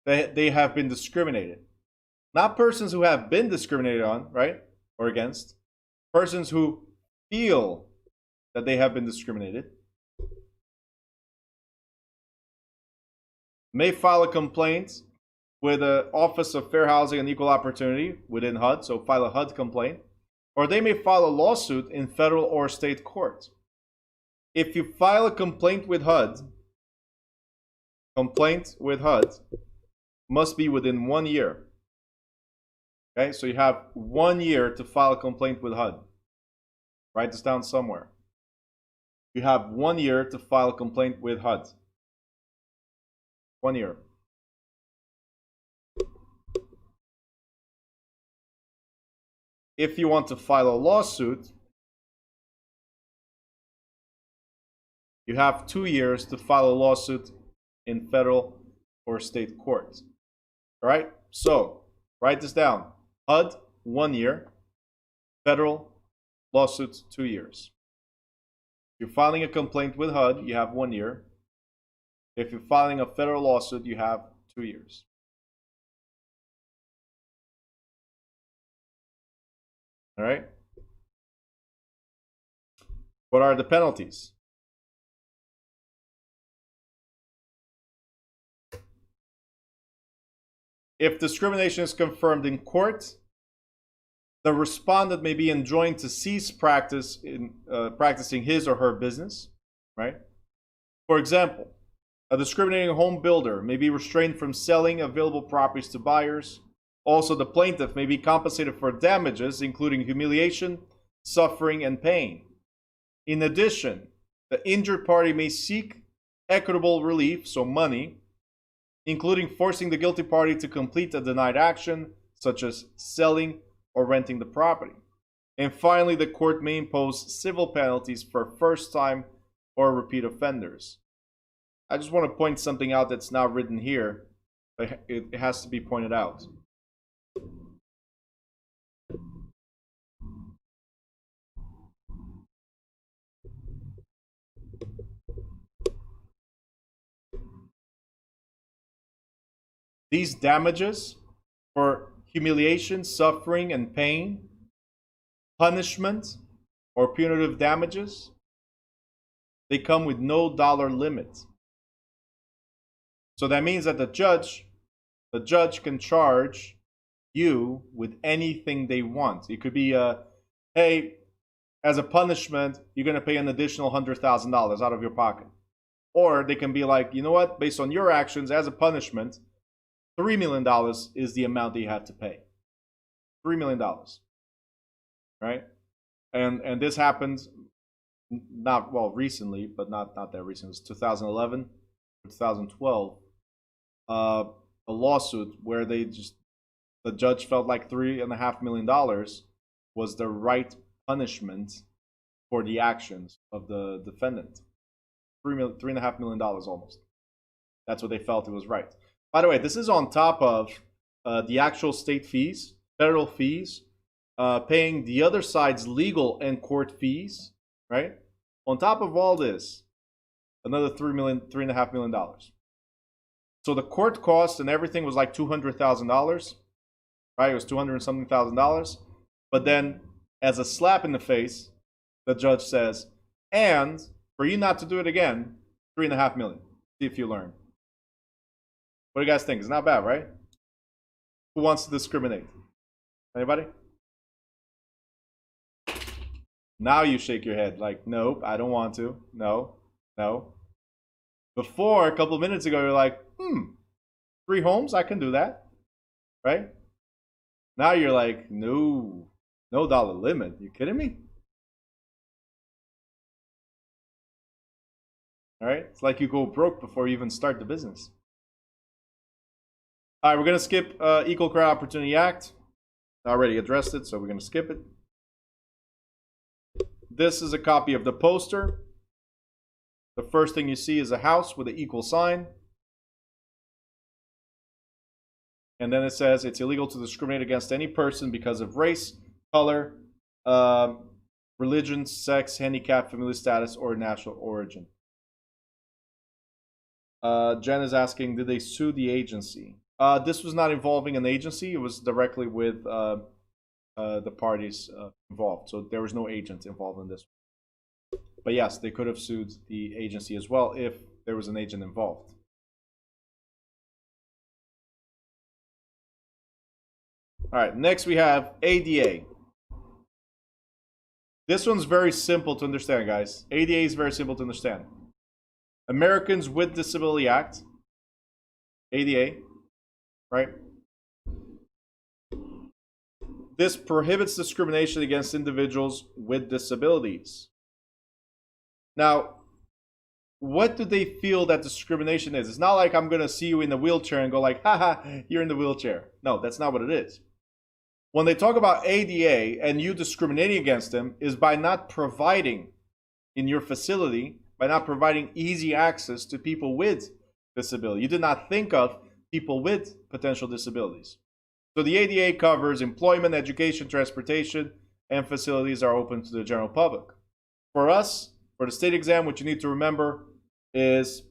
that they have been discriminated. Not persons who have been discriminated on, right? Or against. Persons who feel that they have been discriminated may file a complaint with the Office of Fair Housing and Equal Opportunity within HUD, so file a HUD complaint, or they may file a lawsuit in federal or state court. If you file a complaint with HUD must be within 1 year. Okay, so you have 1 year to file a complaint with HUD. Write this down somewhere. You have 1 year to file a complaint with HUD. 1 year. If you want to file a lawsuit, you have 2 years to file a lawsuit in federal or state courts. All right? So, write this down. HUD, 1 year. Federal lawsuits, 2 years. If you're filing a complaint with HUD, you have 1 year. If you're filing a federal lawsuit, you have 2 years. All right? What are the penalties? If discrimination is confirmed in court, the respondent may be enjoined to cease practicing his or her business, right? For example, a discriminating home builder may be restrained from selling available properties to buyers. Also, the plaintiff may be compensated for damages, including humiliation, suffering, and pain. In addition, the injured party may seek equitable relief, so money, including forcing the guilty party to complete a denied action, such as selling or renting the property. And finally, the court may impose civil penalties for first-time or repeat offenders. I just want to point something out that's not written here, but it has to be pointed out. These damages for humiliation, suffering, and pain, punishment, or punitive damages, they come with no dollar limit. So that means that the judge can charge you with anything they want. It could be, hey, as a punishment, you're going to pay an additional $100,000 out of your pocket. Or they can be like, you know what, based on your actions, as a punishment, $3 million is the amount that you have to pay. $3 million. Right? And this happened not, well, recently, but not that recent. It was 2011 or 2012. A lawsuit where the judge felt like $3.5 million was the right punishment for the actions of the defendant. $3.5 million almost. That's what they felt it was right. By the way, this is on top of the actual state fees, federal fees, paying the other side's legal and court fees, right? On top of all this, another $3.5 million. So the court cost and everything was like $200,000, right? It was $200 and something thousand. But then, as a slap in the face, the judge says, and for you not to do it again, $3.5 million. See if you learn. What do you guys think? It's not bad, right? Who wants to discriminate? Anybody? Now you shake your head like, nope, I don't want to. No. Before, a couple of minutes ago, you're like, 3 homes? I can do that. Right? Now you're like, no dollar limit. You kidding me? All right? It's like you go broke before you even start the business. All right, we're going to skip Equal Credit Opportunity Act. I already addressed it, so we're going to skip it. This is a copy of the poster. The first thing you see is a house with an equal sign. And then it says it's illegal to discriminate against any person because of race, color, religion, sex, handicap, family status, or national origin. Jen is asking, did they sue the agency? This was not involving an agency. It was directly with the parties involved. So there was no agent involved in this. But yes, they could have sued the agency as well if there was an agent involved. All right, next we have ADA. This one's very simple to understand, guys. ADA is very simple to understand. Americans with Disability Act, ADA, right? This prohibits discrimination against individuals with disabilities. Now, what do they feel that discrimination is? It's not like I'm going to see you in the wheelchair and go like, haha, you're in the wheelchair. No, that's not what it is. When they talk about ADA and you discriminating against them is by not providing in your facility, by not providing easy access to people with disability. You did not think of people with potential disabilities. So the ADA covers employment, education, transportation, and facilities are open to the general public. For us, for the state exam, what you need to remember is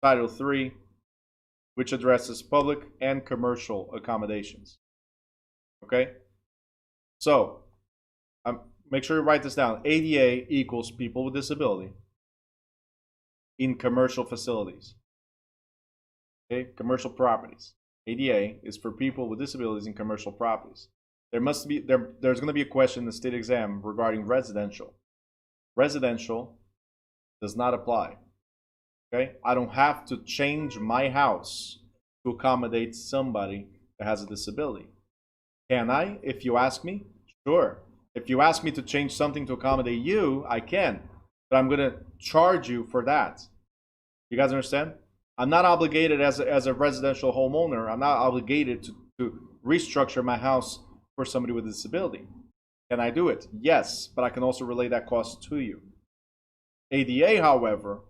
Title 3, which addresses public and commercial accommodations. Okay? So, make sure you write this down. ADA equals people with disability in commercial facilities. Okay? Commercial properties. ADA is for people with disabilities in commercial properties. There's going to be a question in the state exam regarding residential. Residential does not apply. Okay? I don't have to change my house to accommodate somebody that has a disability. Can I? If you ask me, sure. If you ask me to change something to accommodate you, I can. But I'm going to charge you for that. You guys understand? I'm not obligated as a residential homeowner. I'm not obligated to restructure my house for somebody with a disability. Can I do it? Yes, but I can also relay that cost to you. ADA, however,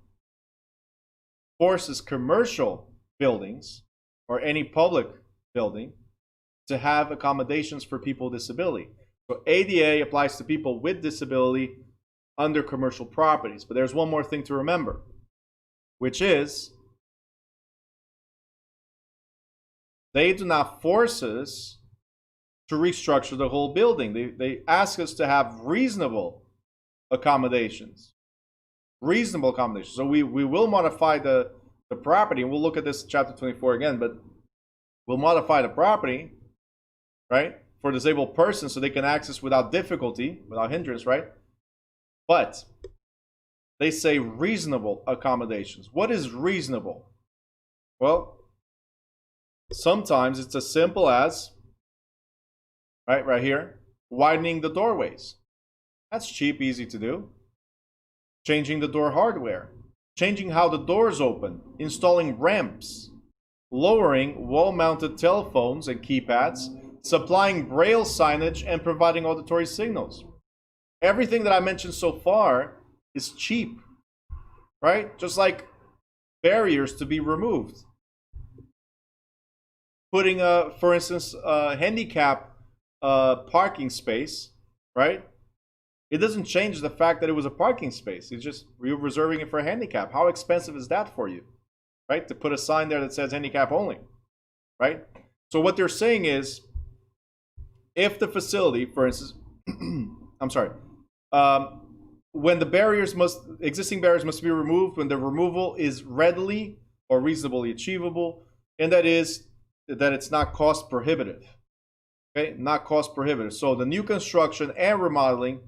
forces commercial buildings or any public building to have accommodations for people with disability. So ADA applies to people with disability under commercial properties. But there's one more thing to remember, which is they do not force us to restructure the whole building. They ask us to have reasonable accommodations. Reasonable accommodations. So we will modify the property, and we'll look at this in chapter 24 again, but we'll modify the property, right, for disabled persons so they can access without difficulty, without hindrance, right? But they say reasonable accommodations. What is reasonable? Well, sometimes it's as simple as, right here, widening the doorways. That's cheap, easy to do. Changing the door hardware. Changing how the doors open. Installing ramps. Lowering wall-mounted telephones and keypads. Supplying braille signage and providing auditory signals. Everything that I mentioned so far is cheap, right? Just like barriers to be removed. Putting, for instance, a handicap parking space, right? It doesn't change the fact that it was a parking space. It's just you're reserving it for a handicap. How expensive is that for you, right? To put a sign there that says handicap only, right? So what they're saying is, if the facility, for instance, I'm sorry, when the existing barriers must be removed, when the removal is readily or reasonably achievable, and that is that it's not cost prohibitive. Okay, not cost prohibitive. So the new construction and remodeling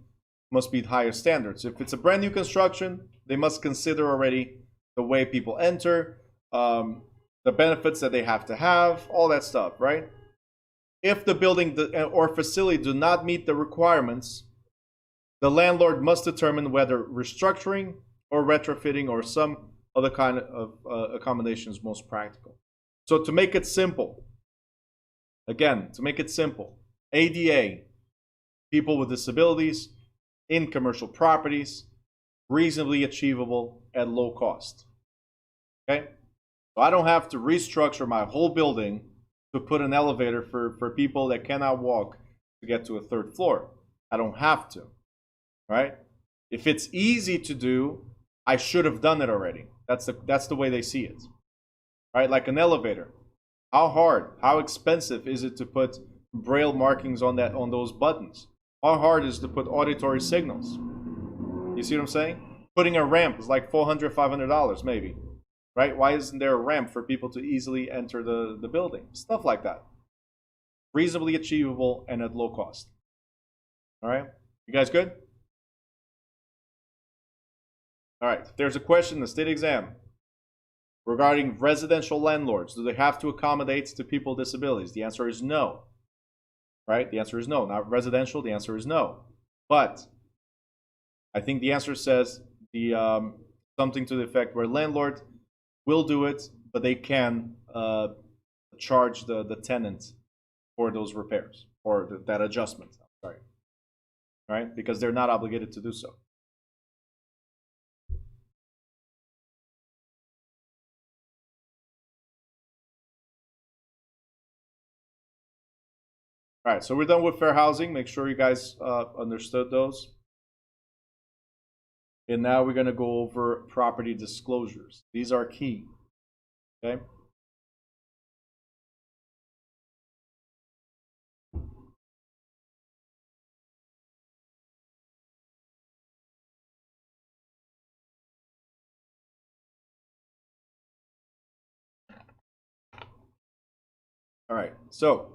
must be higher standards. If it's a brand new construction, they must consider already the way people enter, the benefits that they have to have, all that stuff, right? If the building or facility do not meet the requirements, the landlord must determine whether restructuring or retrofitting or some other kind of accommodation is most practical. So to make it simple, again, to make it simple, ADA, people with disabilities in commercial properties, reasonably achievable at low cost. Okay? So I don't have to restructure my whole building to put an elevator for people that cannot walk to get to a third floor. I don't have to, right? If it's easy to do, I should have done it already. That's the way they see it, right? Like an elevator. How hard, how expensive is it to put braille markings on those buttons? How hard is it to put auditory signals? You see what I'm saying? Putting a ramp is like $400, $500 maybe. Right? Why isn't there a ramp for people to easily enter the building? Stuff like that. Reasonably achievable and at low cost. All right? You guys good? All right. If there's a question in the state exam regarding residential landlords, do they have to accommodate to people with disabilities? The answer is no. Right? The answer is no. Not residential, the answer is no. But I think the answer says something to the effect where landlord will do it, but they can charge the tenant for those repairs or that adjustment. Sorry. right? Because they're not obligated to do so. All right, so we're done with fair housing. Make sure you guys understood those. And now we're going to go over property disclosures. These are key, okay? All right, so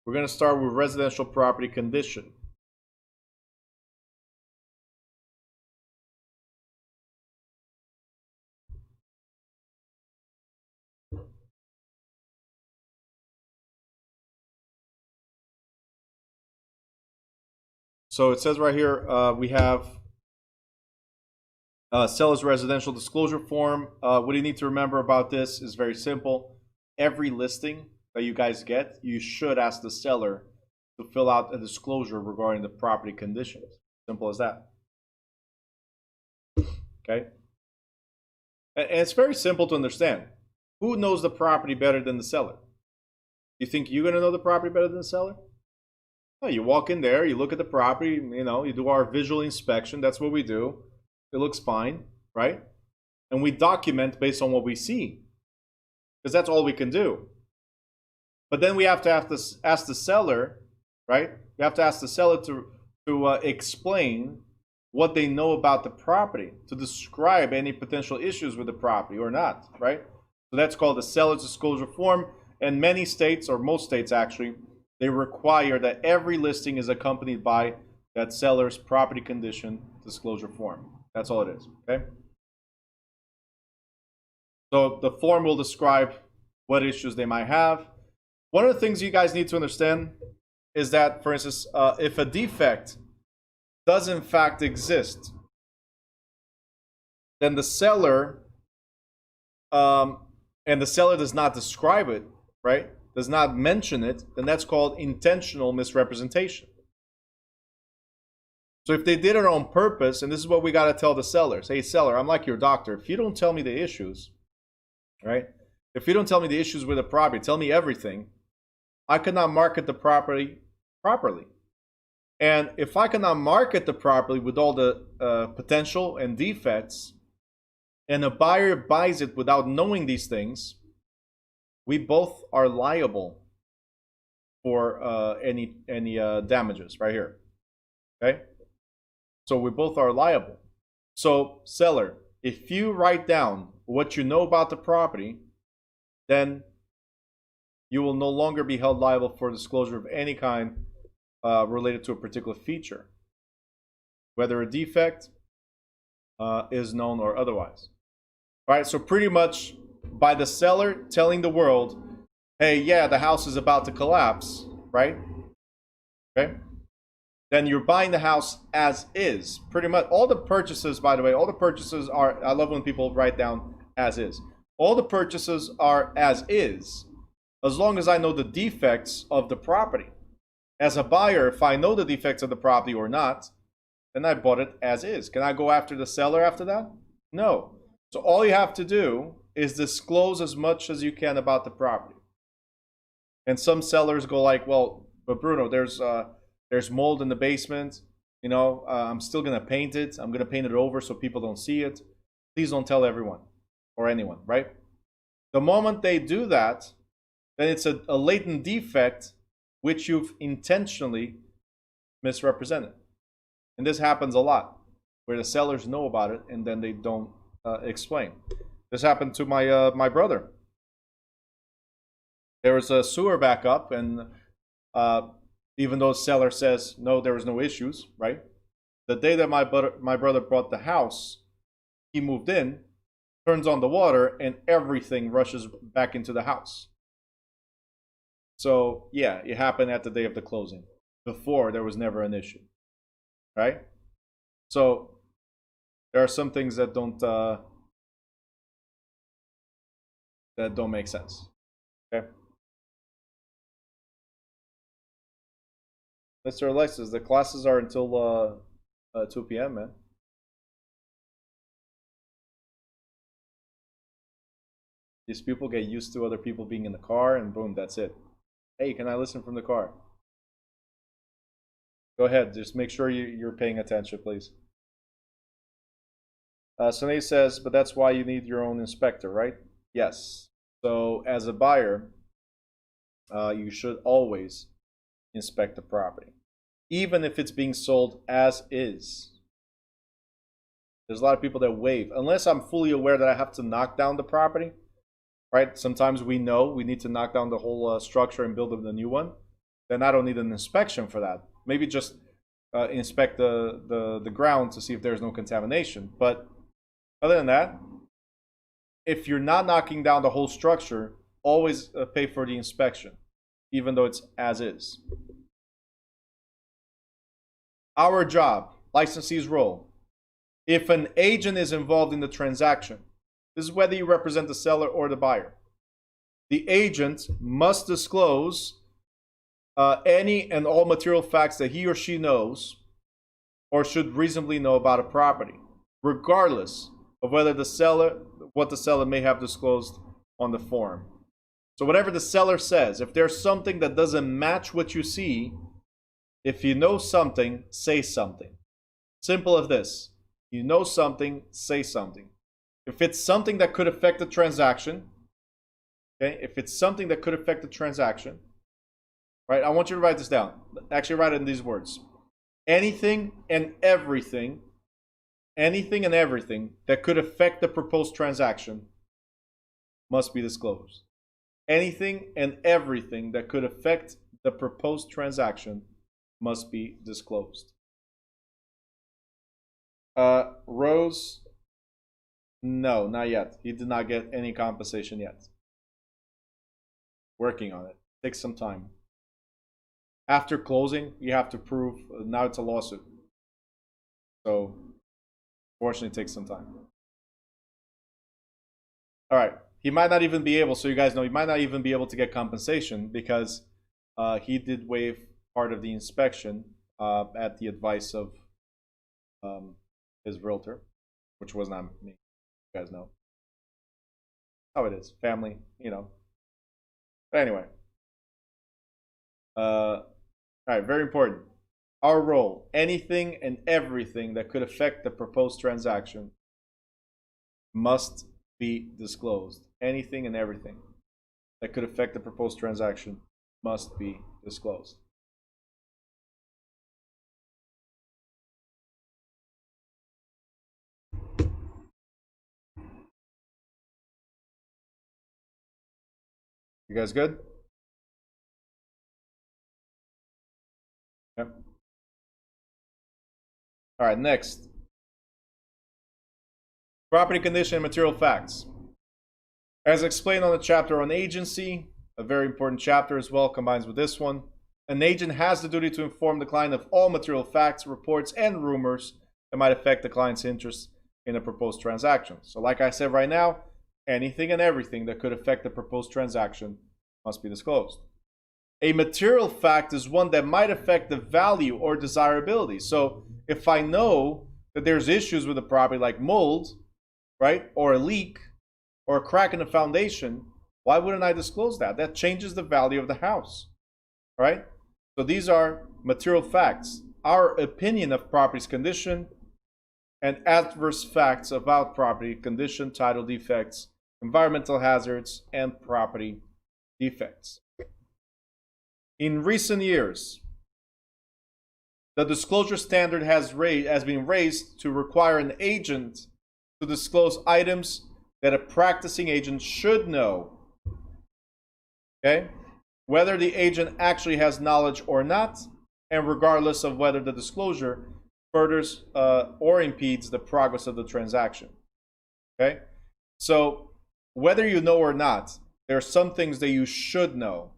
we're going to start with residential property condition. So it says right here, we have seller's residential disclosure form. What you need to remember about this is very simple. Every listing that you guys get, you should ask the seller to fill out a disclosure regarding the property conditions. Simple as that. Okay? And it's very simple to understand. Who knows the property better than the seller? You think you're going to know the property better than the seller? No, you walk in there, you look at the property, you do our visual inspection. That's what we do. It looks fine, right? And we document based on what we see, because that's all we can do. But then we have to ask the seller, right? We have to ask the seller to explain what they know about the property, to describe any potential issues with the property or not, right? So that's called the seller's disclosure form. And many states, or most states actually, they require that every listing is accompanied by that seller's property condition disclosure form. That's all it is, okay? So the form will describe what issues they might have. One of the things you guys need to understand is that, for instance, if a defect does in fact exist, then the seller, and the seller does not describe it, right? Does not mention it, then that's called intentional misrepresentation. So if they did it on purpose, and this is what we got to tell the sellers, hey seller, I'm like your doctor. If you don't tell me the issues, right? If you don't tell me the issues with the property, tell me everything, I cannot market the property properly. And if I cannot market the property with all the potential and defects, and a buyer buys it without knowing these things, we both are liable for any damages right here, okay? So we both are liable. So seller, if you write down what you know about the property, then you will no longer be held liable for disclosure of any kind related to a particular feature, whether a defect is known or otherwise. All right, so pretty much by the seller telling the world, hey, yeah, the house is about to collapse, right? Okay. Then you're buying the house as is. Pretty much all the purchases, by the way, all the purchases are, I love when people write down as is. All the purchases are as is, as long as I know the defects of the property. As a buyer, if I know the defects of the property or not, then I bought it as is. Can I go after the seller after that? No. So all you have to do is disclose as much as you can about the property. And some sellers go like, well, but Bruno, there's mold in the basement. I'm still going to paint it. I'm going to paint it over so people don't see it. Please don't tell everyone or anyone, right? The moment they do that, then it's a latent defect which you've intentionally misrepresented. And this happens a lot, where the sellers know about it and then they don't explain. This happened to my brother. There was a sewer backup, and even though the seller says no, there was no issues, right? The day that my brother bought the house, he moved in, turns on the water, and everything rushes back into the house. So yeah, it happened at the day of the closing. Before, there was never an issue, right? So there are some things that don't make sense. Okay. Mr. Alexis, the classes are until 2 p.m., man. These people get used to other people being in the car, and boom, that's it. Hey, can I listen from the car? Go ahead. Just make sure you're paying attention, please. Sunay says, but that's why you need your own inspector, right? Yes. So as a buyer, you should always inspect the property, even if it's being sold as is. There's a lot of people that waive. Unless I'm fully aware that I have to knock down the property, right? Sometimes we know we need to knock down the whole structure and build a new one. Then I don't need an inspection for that. Maybe just inspect the ground to see if there's no contamination. But other than that, if you're not knocking down the whole structure, always pay for the inspection, even though it's as is. Our job, licensee's role. If an agent is involved in the transaction, this is whether you represent the seller or the buyer. The agent must disclose any and all material facts that he or she knows or should reasonably know about a property, regardless of whether what the seller may have disclosed on the form. So whatever the seller says, if there's something that doesn't match what you see, if you know something, say something. Simple as this. You know something, say something. If it's something that could affect the transaction, okay, if it's something that could affect the transaction, right, I want you to write this down. Actually, write it in these words. Anything and everything that could affect the proposed transaction must be disclosed. Anything and everything that could affect the proposed transaction must be disclosed. Rose, no, not yet. He did not get any compensation yet. Working on it. Takes some time. After closing, you have to prove, now it's a lawsuit. So, fortunately, it takes some time. All right. He might not even be able, so you guys know, he might not even be able to get compensation because he did waive part of the inspection at the advice of his realtor, which was not me. You guys know how it is. Family, you know. But anyway. All right, very important. Our role, anything and everything that could affect the proposed transaction must be disclosed. Anything and everything that could affect the proposed transaction must be disclosed. You guys good? Yep. All right, next. Property condition and material facts. As explained on the chapter on agency, a very important chapter as well, combines with this one. An agent has the duty to inform the client of all material facts, reports, and rumors that might affect the client's interest in a proposed transaction. So like I said right now, anything and everything that could affect the proposed transaction must be disclosed. A material fact is one that might affect the value or desirability. So if I know that there's issues with the property like mold, right, or a leak, or a crack in the foundation, why wouldn't I disclose that? That changes the value of the house, right? So these are material facts. Our opinion of property's condition and adverse facts about property condition, title defects, environmental hazards, and property defects. In recent years, the disclosure standard has been raised to require an agent to disclose items that a practicing agent should know, okay, whether the agent actually has knowledge or not, and regardless of whether the disclosure furthers or impedes the progress of the transaction. Okay, so whether you know or not, there are some things that you should know.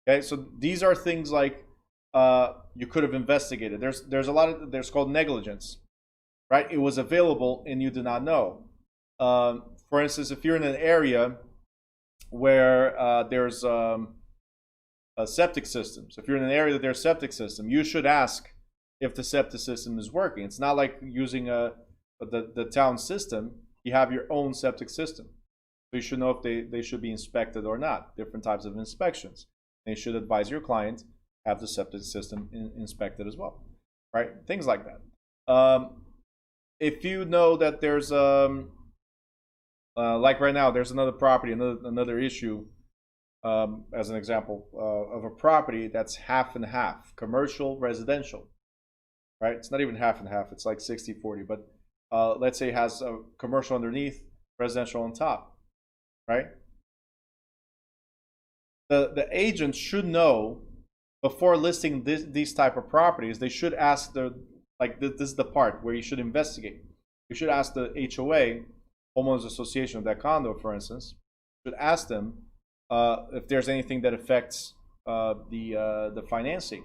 Okay, so these are things like you could have investigated. There's called negligence, right? It was available and you did not know. For instance, if you're in an area where there's septic systems. If you're in an area that there's septic system, you should ask if the septic system is working. It's not like using the town system. You have your own septic system. So you should know if they should be inspected or not. Different types of inspections. And you should advise your client have the septic system inspected as well, right? Things like that. If you know that there's like right now, there's another property, another issue, as an example of a property that's half and half, commercial, residential, right? It's not even half and half, it's like 60-40, but let's say it has a commercial underneath, residential on top, right? The agent should know before listing these type of properties. They should ask this is the part where you should investigate. You should ask the HOA, homeowners association of that condo, for instance, should ask them if there's anything that affects the financing,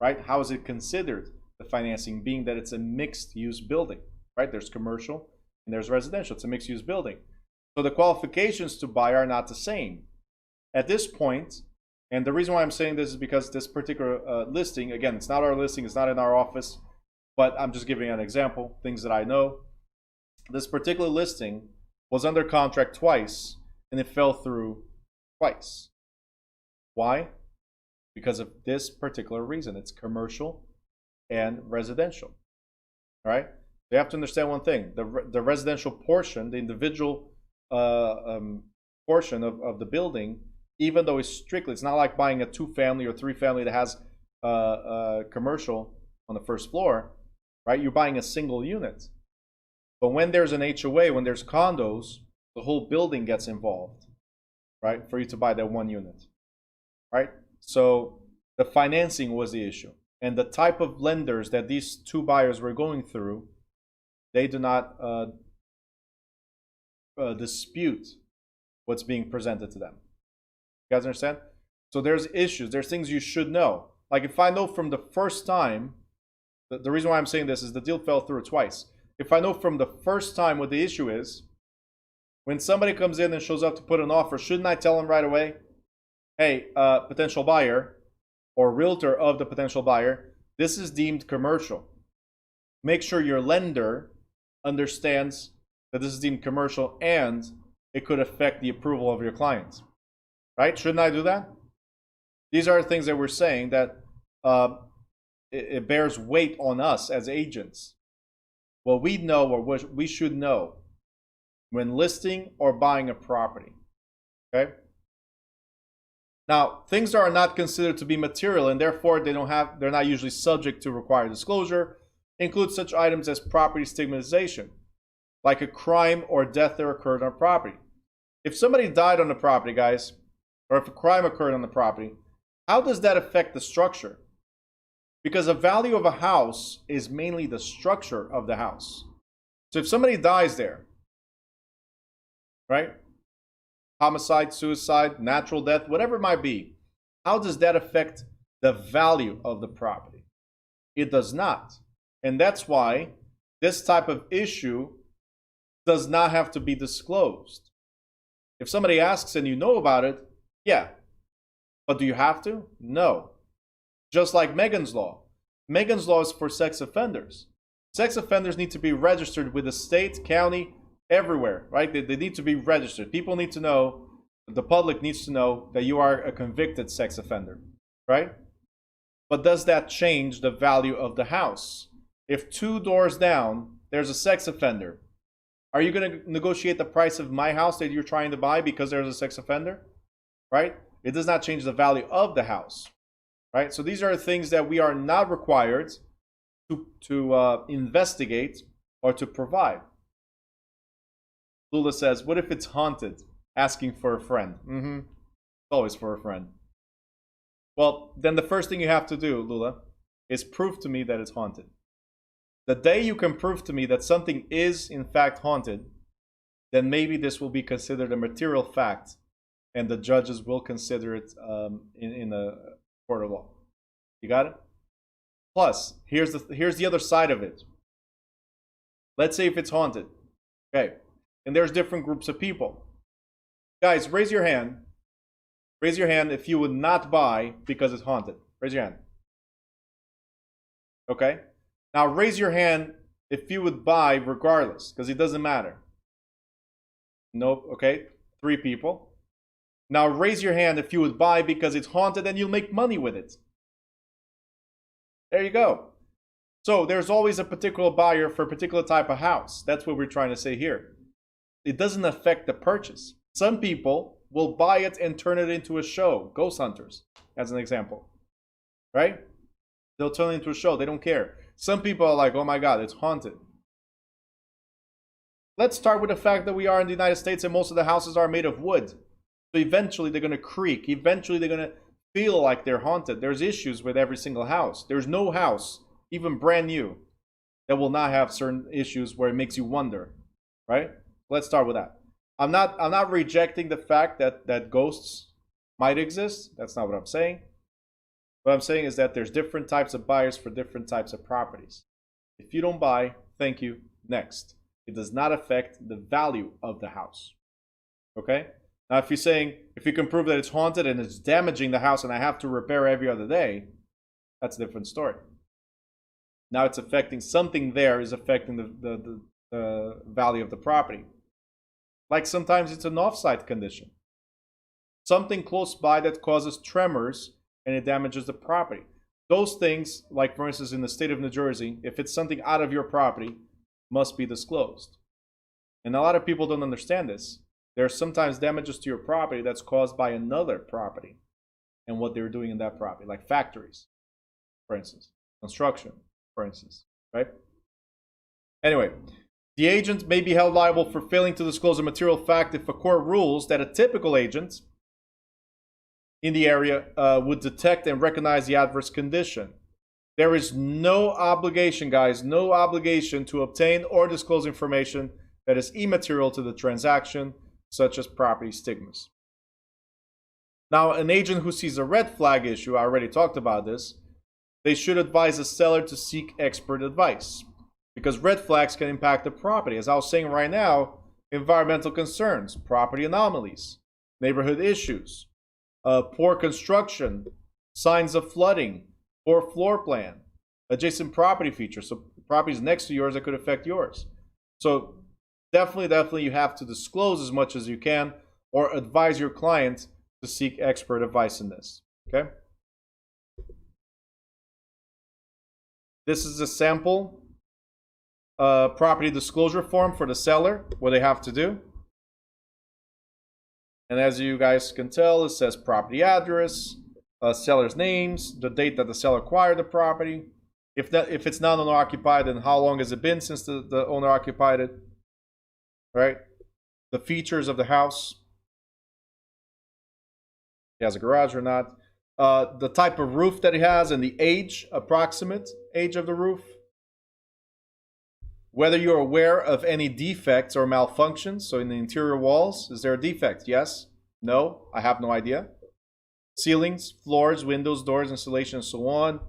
right? How is it considered, the financing, being that it's a mixed-use building, right? There's commercial and there's residential. It's a mixed-use building. So the qualifications to buy are not the same. At this point, and the reason why I'm saying this is because this particular listing, again, it's not our listing, it's not in our office, but I'm just giving an example, things that I know. This particular listing was under contract twice, and it fell through twice. Why? Because of this particular reason. It's commercial and residential. All right? You have to understand one thing. The residential portion, the individual portion of the building, even though it's strictly, it's not like buying a 2-family or 3-family that has commercial on the first floor, right? You're buying a single unit. But when there's an HOA, when there's condos, the whole building gets involved, right? For you to buy that one unit, right? So the financing was the issue. And the type of lenders that these two buyers were going through, they do not dispute what's being presented to them. You guys understand? So there's issues, there's things you should know. Like if I know from the first time, the reason why I'm saying this is the deal fell through twice. If I know from the first time what the issue is, when somebody comes in and shows up to put an offer, shouldn't I tell them right away, hey, potential buyer or realtor of the potential buyer, this is deemed commercial. Make sure your lender understands that this is deemed commercial and it could affect the approval of your clients. Right? Shouldn't I do that? These are things that we're saying that it bears weight on us as agents. What we know or what we should know when listing or buying a property. Okay? Now, things that are not considered to be material and therefore they're not usually subject to required disclosure include such items as property stigmatization, like a crime or death that occurred on property. If somebody died on the property, guys, or if a crime occurred on the property, how does that affect the structure? Because the value of a house is mainly the structure of the house. So if somebody dies there, right? Homicide, suicide, natural death, whatever it might be, how does that affect the value of the property? It does not. And that's why this type of issue does not have to be disclosed. If somebody asks and you know about it, yeah. But do you have to? No. Just like Megan's Law. Megan's Law is for sex offenders. Sex offenders need to be registered with the state, county, everywhere, right? They need to be registered. People need to know, the public needs to know that you are a convicted sex offender, right? But does that change the value of the house? If 2 doors down, there's a sex offender, are you going to negotiate the price of my house that you're trying to buy because there's a sex offender, right? It does not change the value of the house, right? So these are things that we are not required to investigate or to provide. Lula says, what if it's haunted? Asking for a friend. It's always for a friend. Well, then the first thing you have to do, Lula, is prove to me that it's haunted. The day you can prove to me that something is in fact haunted, then maybe this will be considered a material fact and the judges will consider it in a court of law. You got it? Plus, here's the other side of it. Let's say if it's haunted, okay, and there's different groups of people. Guys, raise your hand Raise your hand if you would not buy because it's haunted. Raise your hand. Okay? Now raise your hand if you would buy regardless, because it doesn't matter. Nope. Okay? 3 people. Now raise your hand if you would buy because it's haunted and you'll make money with it. There you go. So there's always a particular buyer for a particular type of house. That's what we're trying to say here. It doesn't affect the purchase. Some people will buy it and turn it into a show. Ghost hunters, as an example. Right? They'll turn it into a show. They don't care. Some people are like, oh my God, it's haunted. Let's start with the fact that we are in the United States and most of the houses are made of wood. So eventually they're going to creak. Eventually they're going to feel like they're haunted. There's issues with every single house. There's no house, even brand new, that will not have certain issues where it makes you wonder. Right? Let's start with that. I'm not rejecting the fact that ghosts might exist. That's not what I'm saying. What I'm saying is that there's different types of buyers for different types of properties. If you don't buy, thank you, next. It does not affect the value of the house. Okay? Now, if you're saying, if you can prove that it's haunted and it's damaging the house and I have to repair every other day, that's a different story. Now it's affecting something there is affecting the value of the property. Like sometimes it's an off-site condition. Something close by that causes tremors and it damages the property. Those things, like for instance in the state of New Jersey, if it's something out of your property, must be disclosed. And a lot of people don't understand this. There are sometimes damages to your property that's caused by another property and what they're doing in that property, like factories, for instance, construction, for instance, right? Anyway, the agent may be held liable for failing to disclose a material fact if a court rules that a typical agent in the area would detect and recognize the adverse condition. There is no obligation, guys, no obligation to obtain or disclose information that is immaterial to the transaction, such as property stigmas. Now, an agent who sees a red flag issue, I already talked about this, they should advise the seller to seek expert advice, because red flags can impact the property. As I was saying right now, environmental concerns, property anomalies, neighborhood issues, poor construction, signs of flooding, poor floor plan, adjacent property features, so properties next to yours that could affect yours. So definitely you have to disclose as much as you can or advise your client to seek expert advice in this. Okay? This is a sample property disclosure form for the seller, what they have to do. And as you guys can tell, it says property address, seller's names, the date that the seller acquired the property. If it's not owner occupied, then how long has it been since the owner occupied it? Right? The features of the house. It has a garage or not. The type of roof that it has and the age, approximate age of the roof. Whether you're aware of any defects or malfunctions. So in the interior walls, is there a defect? Yes? No? I have no idea. Ceilings, floors, windows, doors, installation, and so on.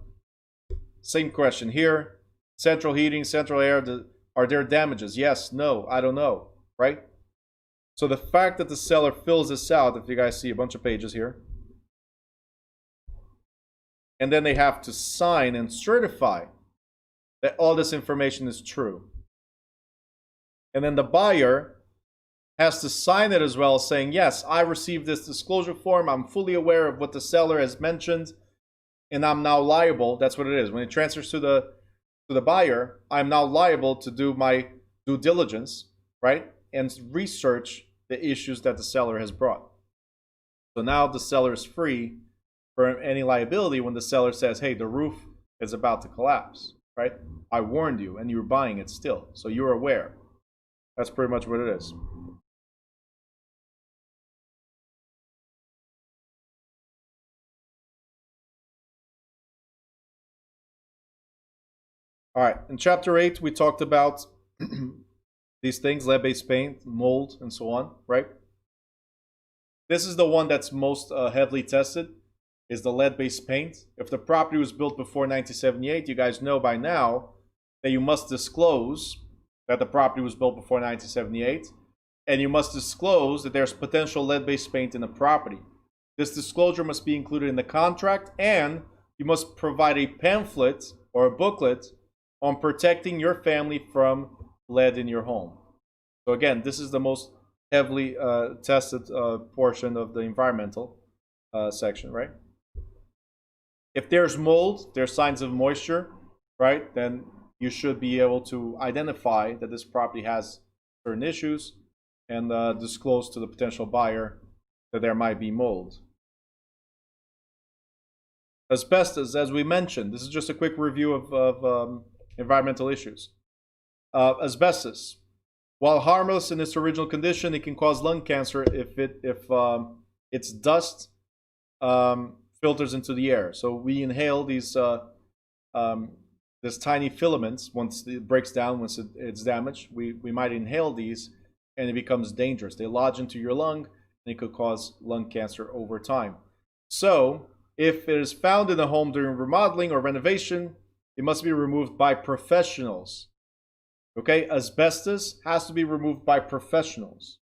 Same question here. Central heating, central air, are there damages? Yes? No? I don't know. Right? So the fact that the seller fills this out, if you guys see a bunch of pages here, and then they have to sign and certify that all this information is true. And then the buyer has to sign it as well, saying, yes, I received this disclosure form. I'm fully aware of what the seller has mentioned, and I'm now liable. That's what it is. When it transfers to the buyer, I'm now liable to do my due diligence, right? And research the issues that the seller has brought. So now the seller is free from any liability when the seller says, hey, the roof is about to collapse, right? I warned you and you're buying it still. So you're aware. That's pretty much what it is. All right, in chapter 8, we talked about these things, lead-based paint, mold, and so on, right? This is the one that's most heavily tested, is the lead-based paint. If the property was built before 1978, you guys know by now that you must disclose that the property was built before 1978, and you must disclose that there's potential lead-based paint in the property. This disclosure must be included in the contract, and you must provide a pamphlet or a booklet on protecting your family from lead in your home. So again, this is the most heavily tested portion of the environmental section, right? If there's mold, there's signs of moisture, right? Then you should be able to identify that this property has certain issues and disclose to the potential buyer that there might be mold. Asbestos, as we mentioned, this is just a quick review of environmental issues. Asbestos, while harmless in its original condition, it can cause lung cancer if its dust filters into the air. So we inhale these tiny filaments. Once it breaks down, once it's damaged, we might inhale these, and it becomes dangerous. They lodge into your lung, and it could cause lung cancer over time. So if it is found in a home during remodeling or renovation, it must be removed by professionals. Okay, asbestos has to be removed by professionals.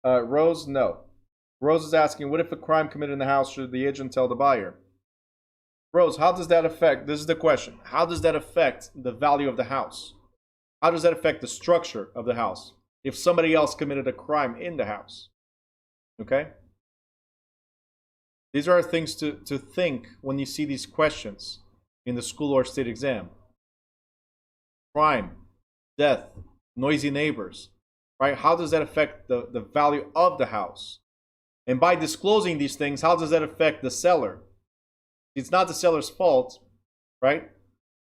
Rose, no. Rose is asking, what if a crime committed in the house? Should the agent tell the buyer? Rose, how does that affect? This is the question. How does that affect the value of the house? How does that affect the structure of the house if somebody else committed a crime in the house? Okay? These are things to think when you see these questions in the school or state exam. Crime, death, noisy neighbors, right? How does that affect the value of the house? And by disclosing these things, how does that affect the seller? It's not the seller's fault, right,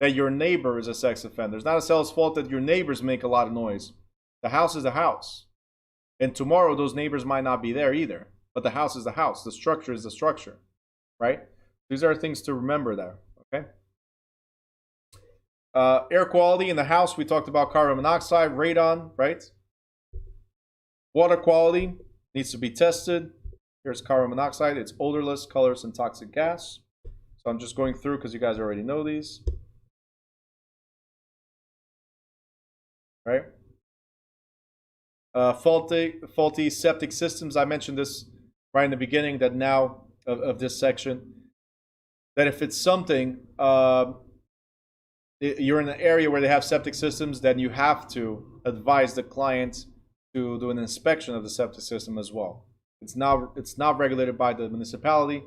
that your neighbor is a sex offender. It's not a seller's fault that your neighbors make a lot of noise. The house is a house. And tomorrow, those neighbors might not be there either. But the house is the house. The structure is the structure, right? These are things to remember there, okay? Air quality in the house, we talked about carbon monoxide, radon, right? Water quality needs to be tested. Here's carbon monoxide. It's odorless, colorless, and toxic gas. So I'm just going through because you guys already know these. Right? Faulty septic systems. I mentioned this right in the beginning that now of this section. That if it's something, you're in an area where they have septic systems, then you have to advise the client to do an inspection of the septic system as well. It's not regulated by the municipality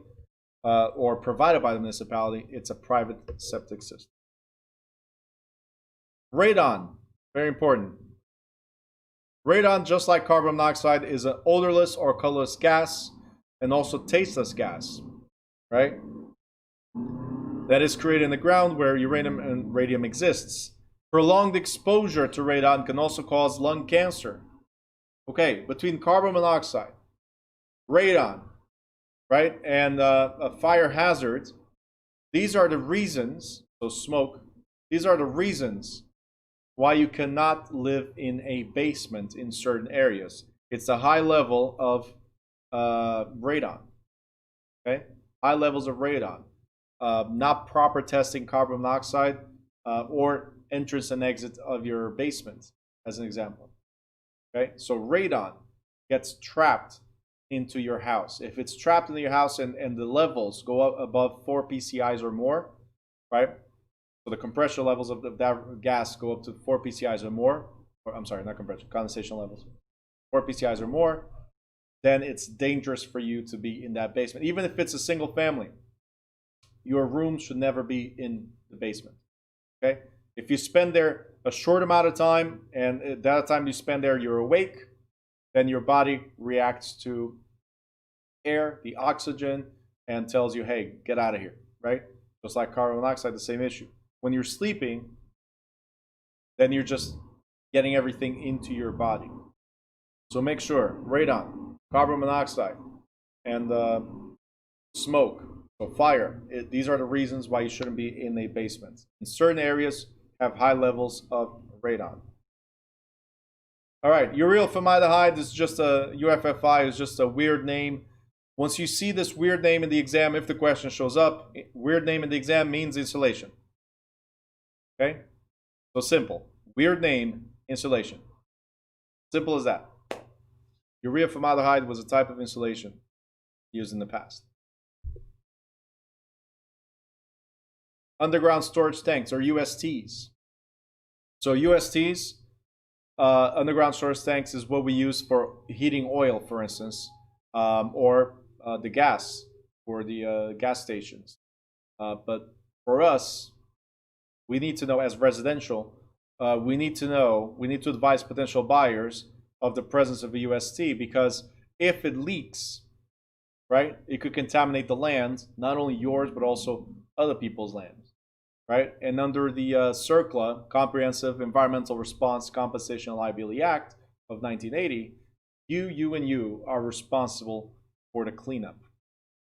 or provided by the municipality. It's a private septic system. Radon, very important. Radon, just like carbon monoxide, is an odorless or colorless gas and also tasteless gas, right? That is created in the ground where uranium and radium exists. Prolonged exposure to radon can also cause lung cancer. Okay, between carbon monoxide, radon, right, and a fire hazard, these are the reasons, so smoke, these are the reasons why you cannot live in a basement in certain areas. It's a high level of radon, okay? High levels of radon. Not proper testing carbon monoxide or entrance and exit of your basement, as an example. Okay, so radon gets trapped into your house. If it's trapped into your house and the levels go up above 4 PCIs or more, right? So the compression levels of that gas go up to 4 PCIs or more, or I'm sorry, not compression, condensation levels, 4 PCIs or more, then it's dangerous for you to be in that basement. Even if it's a single family, your room should never be in the basement, okay? If you spend there a short amount of time, and that time you spend there, you're awake, then your body reacts to air, the oxygen, and tells you, hey, get out of here, right? Just like carbon monoxide, the same issue. When you're sleeping, then you're just getting everything into your body. So make sure, radon, carbon monoxide, and smoke, so fire, these are the reasons why you shouldn't be in a basement. In certain areas, have high levels of radon. All right, uryl formaldehyde is just a UFFI, is just a weird name. Once you see this weird name in the exam, if the question shows up, weird name in the exam means insulation. Okay, so simple. Weird name, insulation. Simple as that. Urea formaldehyde was a type of insulation used in the past. Underground storage tanks, or USTs. So USTs, underground storage tanks, is what we use for heating oil, for instance, or the gas for the gas stations. But for us, we need to know, as residential, we need to advise potential buyers of the presence of a UST, because if it leaks, right, it could contaminate the land, not only yours, but also other people's lands, right? And under the CERCLA, Comprehensive Environmental Response Compensation and Liability Act of 1980, you and you are responsible for the cleanup,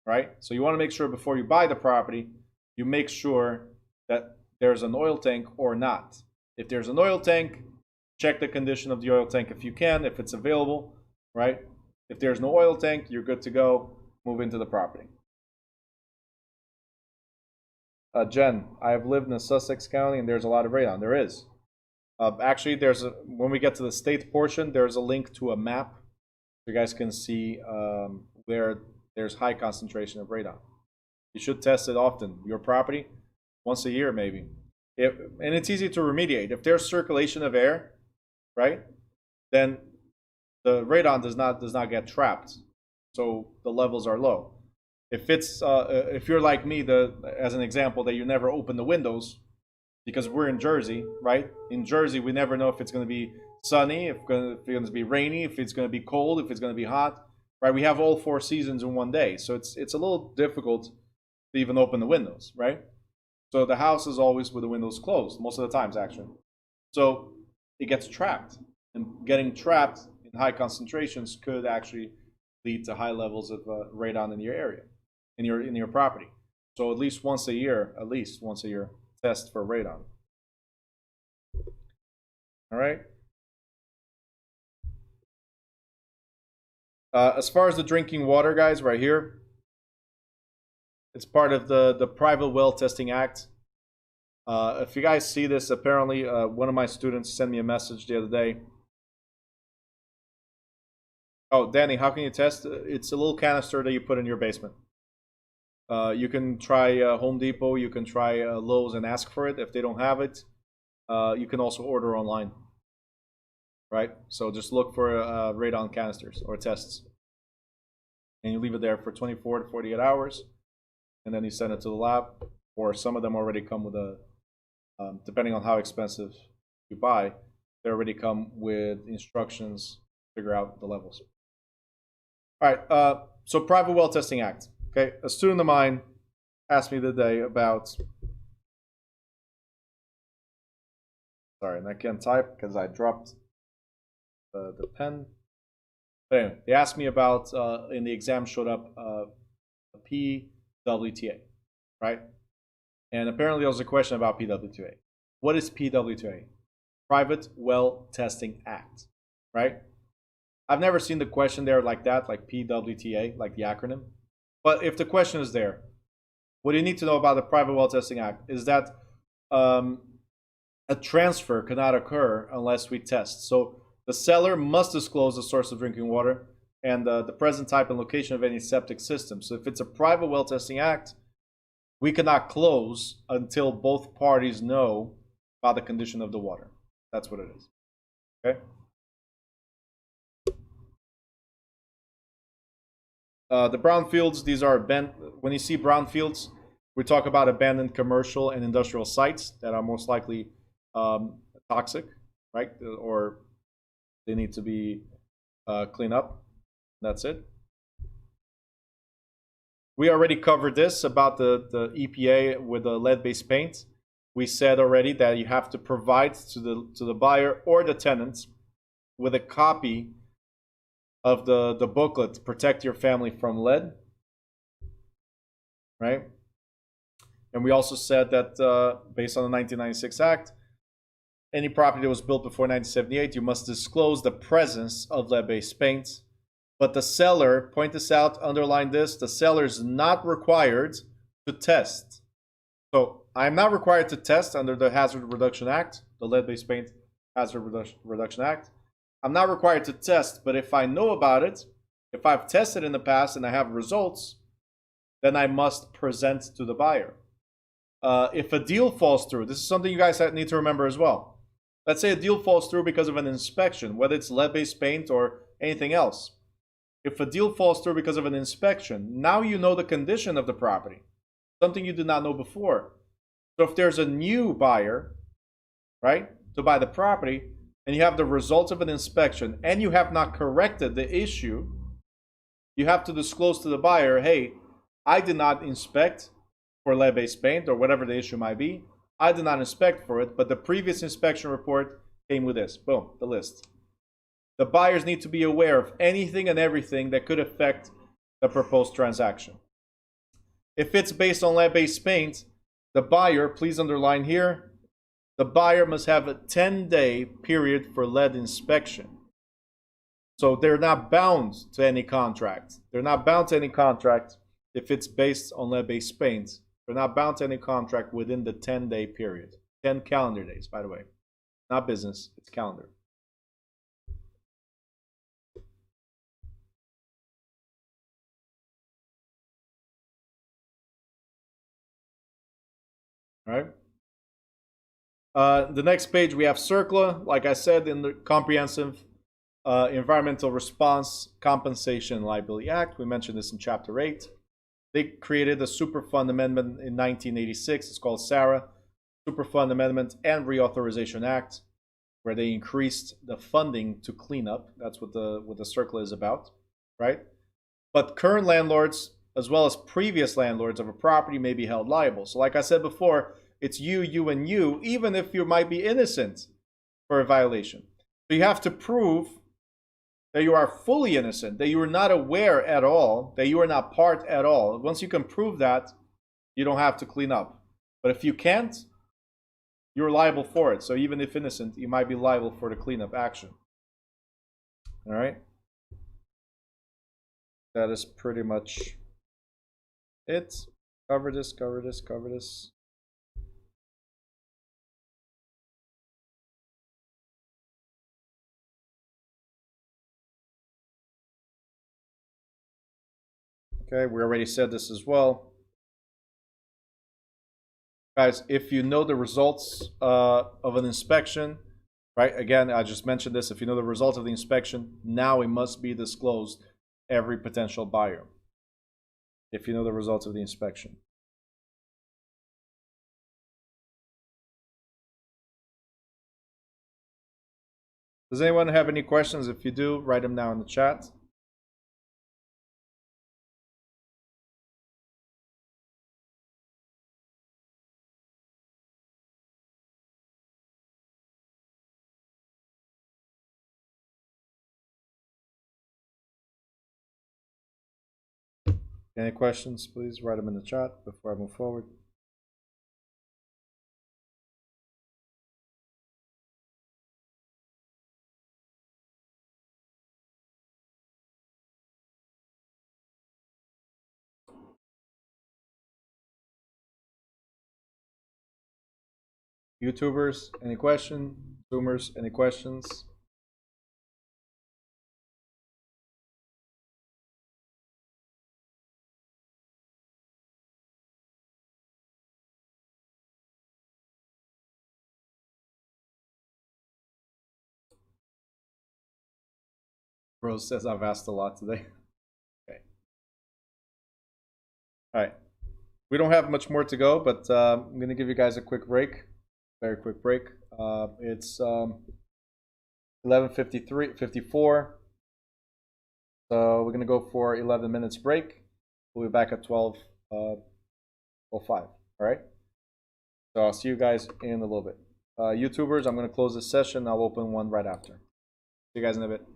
right? So you want to make sure before you buy the property, you make sure that there's an oil tank or not. If there's an oil tank, check the condition of the oil tank if you can, if it's available, right? If there's no oil tank, you're good to go. Move into the property. Jen, I have lived in Sussex County, and there's a lot of radon. There is. Actually, when we get to the state portion, there's a link to a map. You guys can see where there's high concentration of radon. You should test it often. Your property, once a year maybe. And it's easy to remediate. If there's circulation of air, right, then the radon does not get trapped, so the levels are low. If you're like me, as an example, that you never open the windows, because we're in Jersey, right? In Jersey, we never know if it's going to be sunny, if it's going to be rainy, if it's going to be cold, if it's going to be hot, right? We have all 4 seasons in one day, so it's a little difficult to even open the windows, right? So the house is always with the windows closed, most of the times, actually. So it gets trapped, and getting trapped in high concentrations could actually lead to high levels of radon in your area, in your property. So at least once a year, test for radon. All right. As far as the drinking water, guys, right here, it's part of the Private Well Testing Act. If you guys see this, apparently one of my students sent me a message the other day. Oh, Danny, how can you test? It's a little canister that you put in your basement. You can try Home Depot, you can try Lowe's and ask for it. If they don't have it, you can also order online. Right? So just look for radon canisters or tests. And you leave it there for 24 to 48 hours. And then you send it to the lab. Or some of them already come with depending on how expensive you buy, they already come with instructions to figure out the levels. All right, so Private Well Testing Act. Okay, a student of mine asked me today about, sorry, and I can't type because I dropped the pen. But anyway, they asked me about, in the exam showed up PWTA, right? And apparently there was a question about PWTA. What is PWTA? Private Well Testing Act, right? I've never seen the question there like that, like PWTA, like the acronym. But if the question is there, what you need to know about the Private Well Testing Act is that a transfer cannot occur unless we test. So the seller must disclose the source of drinking water and the present type and location of any septic system. So if it's a Private Well Testing Act, we cannot close until both parties know about the condition of the water. That's what it is. Okay? The brownfields, these are when you see brownfields, we talk about abandoned commercial and industrial sites that are most likely toxic, right? Or they need to be cleaned up. That's it. We already covered this about the EPA with the lead-based paint. We said already that you have to provide to the buyer or the tenant with a copy of the booklet to protect your family from lead, right? And we also said that based on the 1996 Act, any property that was built before 1978, you must disclose the presence of lead-based paint. But the seller, point this out, underline this, the seller is not required to test. So I'm not required to test under the Hazard Reduction Act, the Lead-Based Paint Hazard Reduction Act. I'm not required to test, but if I know about it, if I've tested in the past and I have results, then I must present to the buyer. If a deal falls through, this is something you guys need to remember as well. Let's say a deal falls through because of an inspection, whether it's lead-based paint or anything else. If a deal falls through because of an inspection, now you know the condition of the property, something you did not know before. So if there's a new buyer, right, to buy the property, and you have the results of an inspection, and you have not corrected the issue, you have to disclose to the buyer, hey, I did not inspect for lead-based paint or whatever the issue might be. I did not inspect for it, but the previous inspection report came with this. Boom, the list. The buyers need to be aware of anything and everything that could affect the proposed transaction. If it's based on lead-based paint, the buyer, please underline here, the buyer must have a 10-day period for lead inspection. So they're not bound to any contract. They're not bound to any contract if it's based on lead-based paint. They're not bound to any contract within the 10-day period. 10 calendar days, by the way. Not business, it's calendar. All right. The next page we have CERCLA, like I said, in the Comprehensive Environmental Response Compensation and Liability Act. We mentioned this in Chapter 8. They created a Superfund Amendment in 1986. It's called SARA, Superfund Amendment and Reauthorization Act, where they increased the funding to clean up. That's what the CERCLA is about, right? But current landlords, as well as previous landlords of a property, may be held liable. So like I said before, it's you, and you, even if you might be innocent for a violation. So you have to prove that you are fully innocent, that you are not aware at all, that you are not part at all. Once you can prove that, you don't have to clean up. But if you can't, you're liable for it. So even if innocent, you might be liable for the cleanup action. All right? That is pretty much it. Cover this, cover this, cover this. Okay, we already said this as well. Guys, if you know the results of an inspection, right? Again, I just mentioned this. If you know the results of the inspection, now it must be disclosed every potential buyer. If you know the results of the inspection. Does anyone have any questions? If you do, write them down in the chat. Any questions, please write them in the chat before I move forward. YouTubers, any questions? Zoomers, any questions? Rose says I've asked a lot today. Okay. All right. We don't have much more to go, but I'm going to give you guys a quick break. Very quick break. It's 11:54. So we're going to go for 11 minutes break. We'll be back at 12:05. All right. So I'll see you guys in a little bit. YouTubers, I'm going to close this session. I'll open one right after. See you guys in a bit.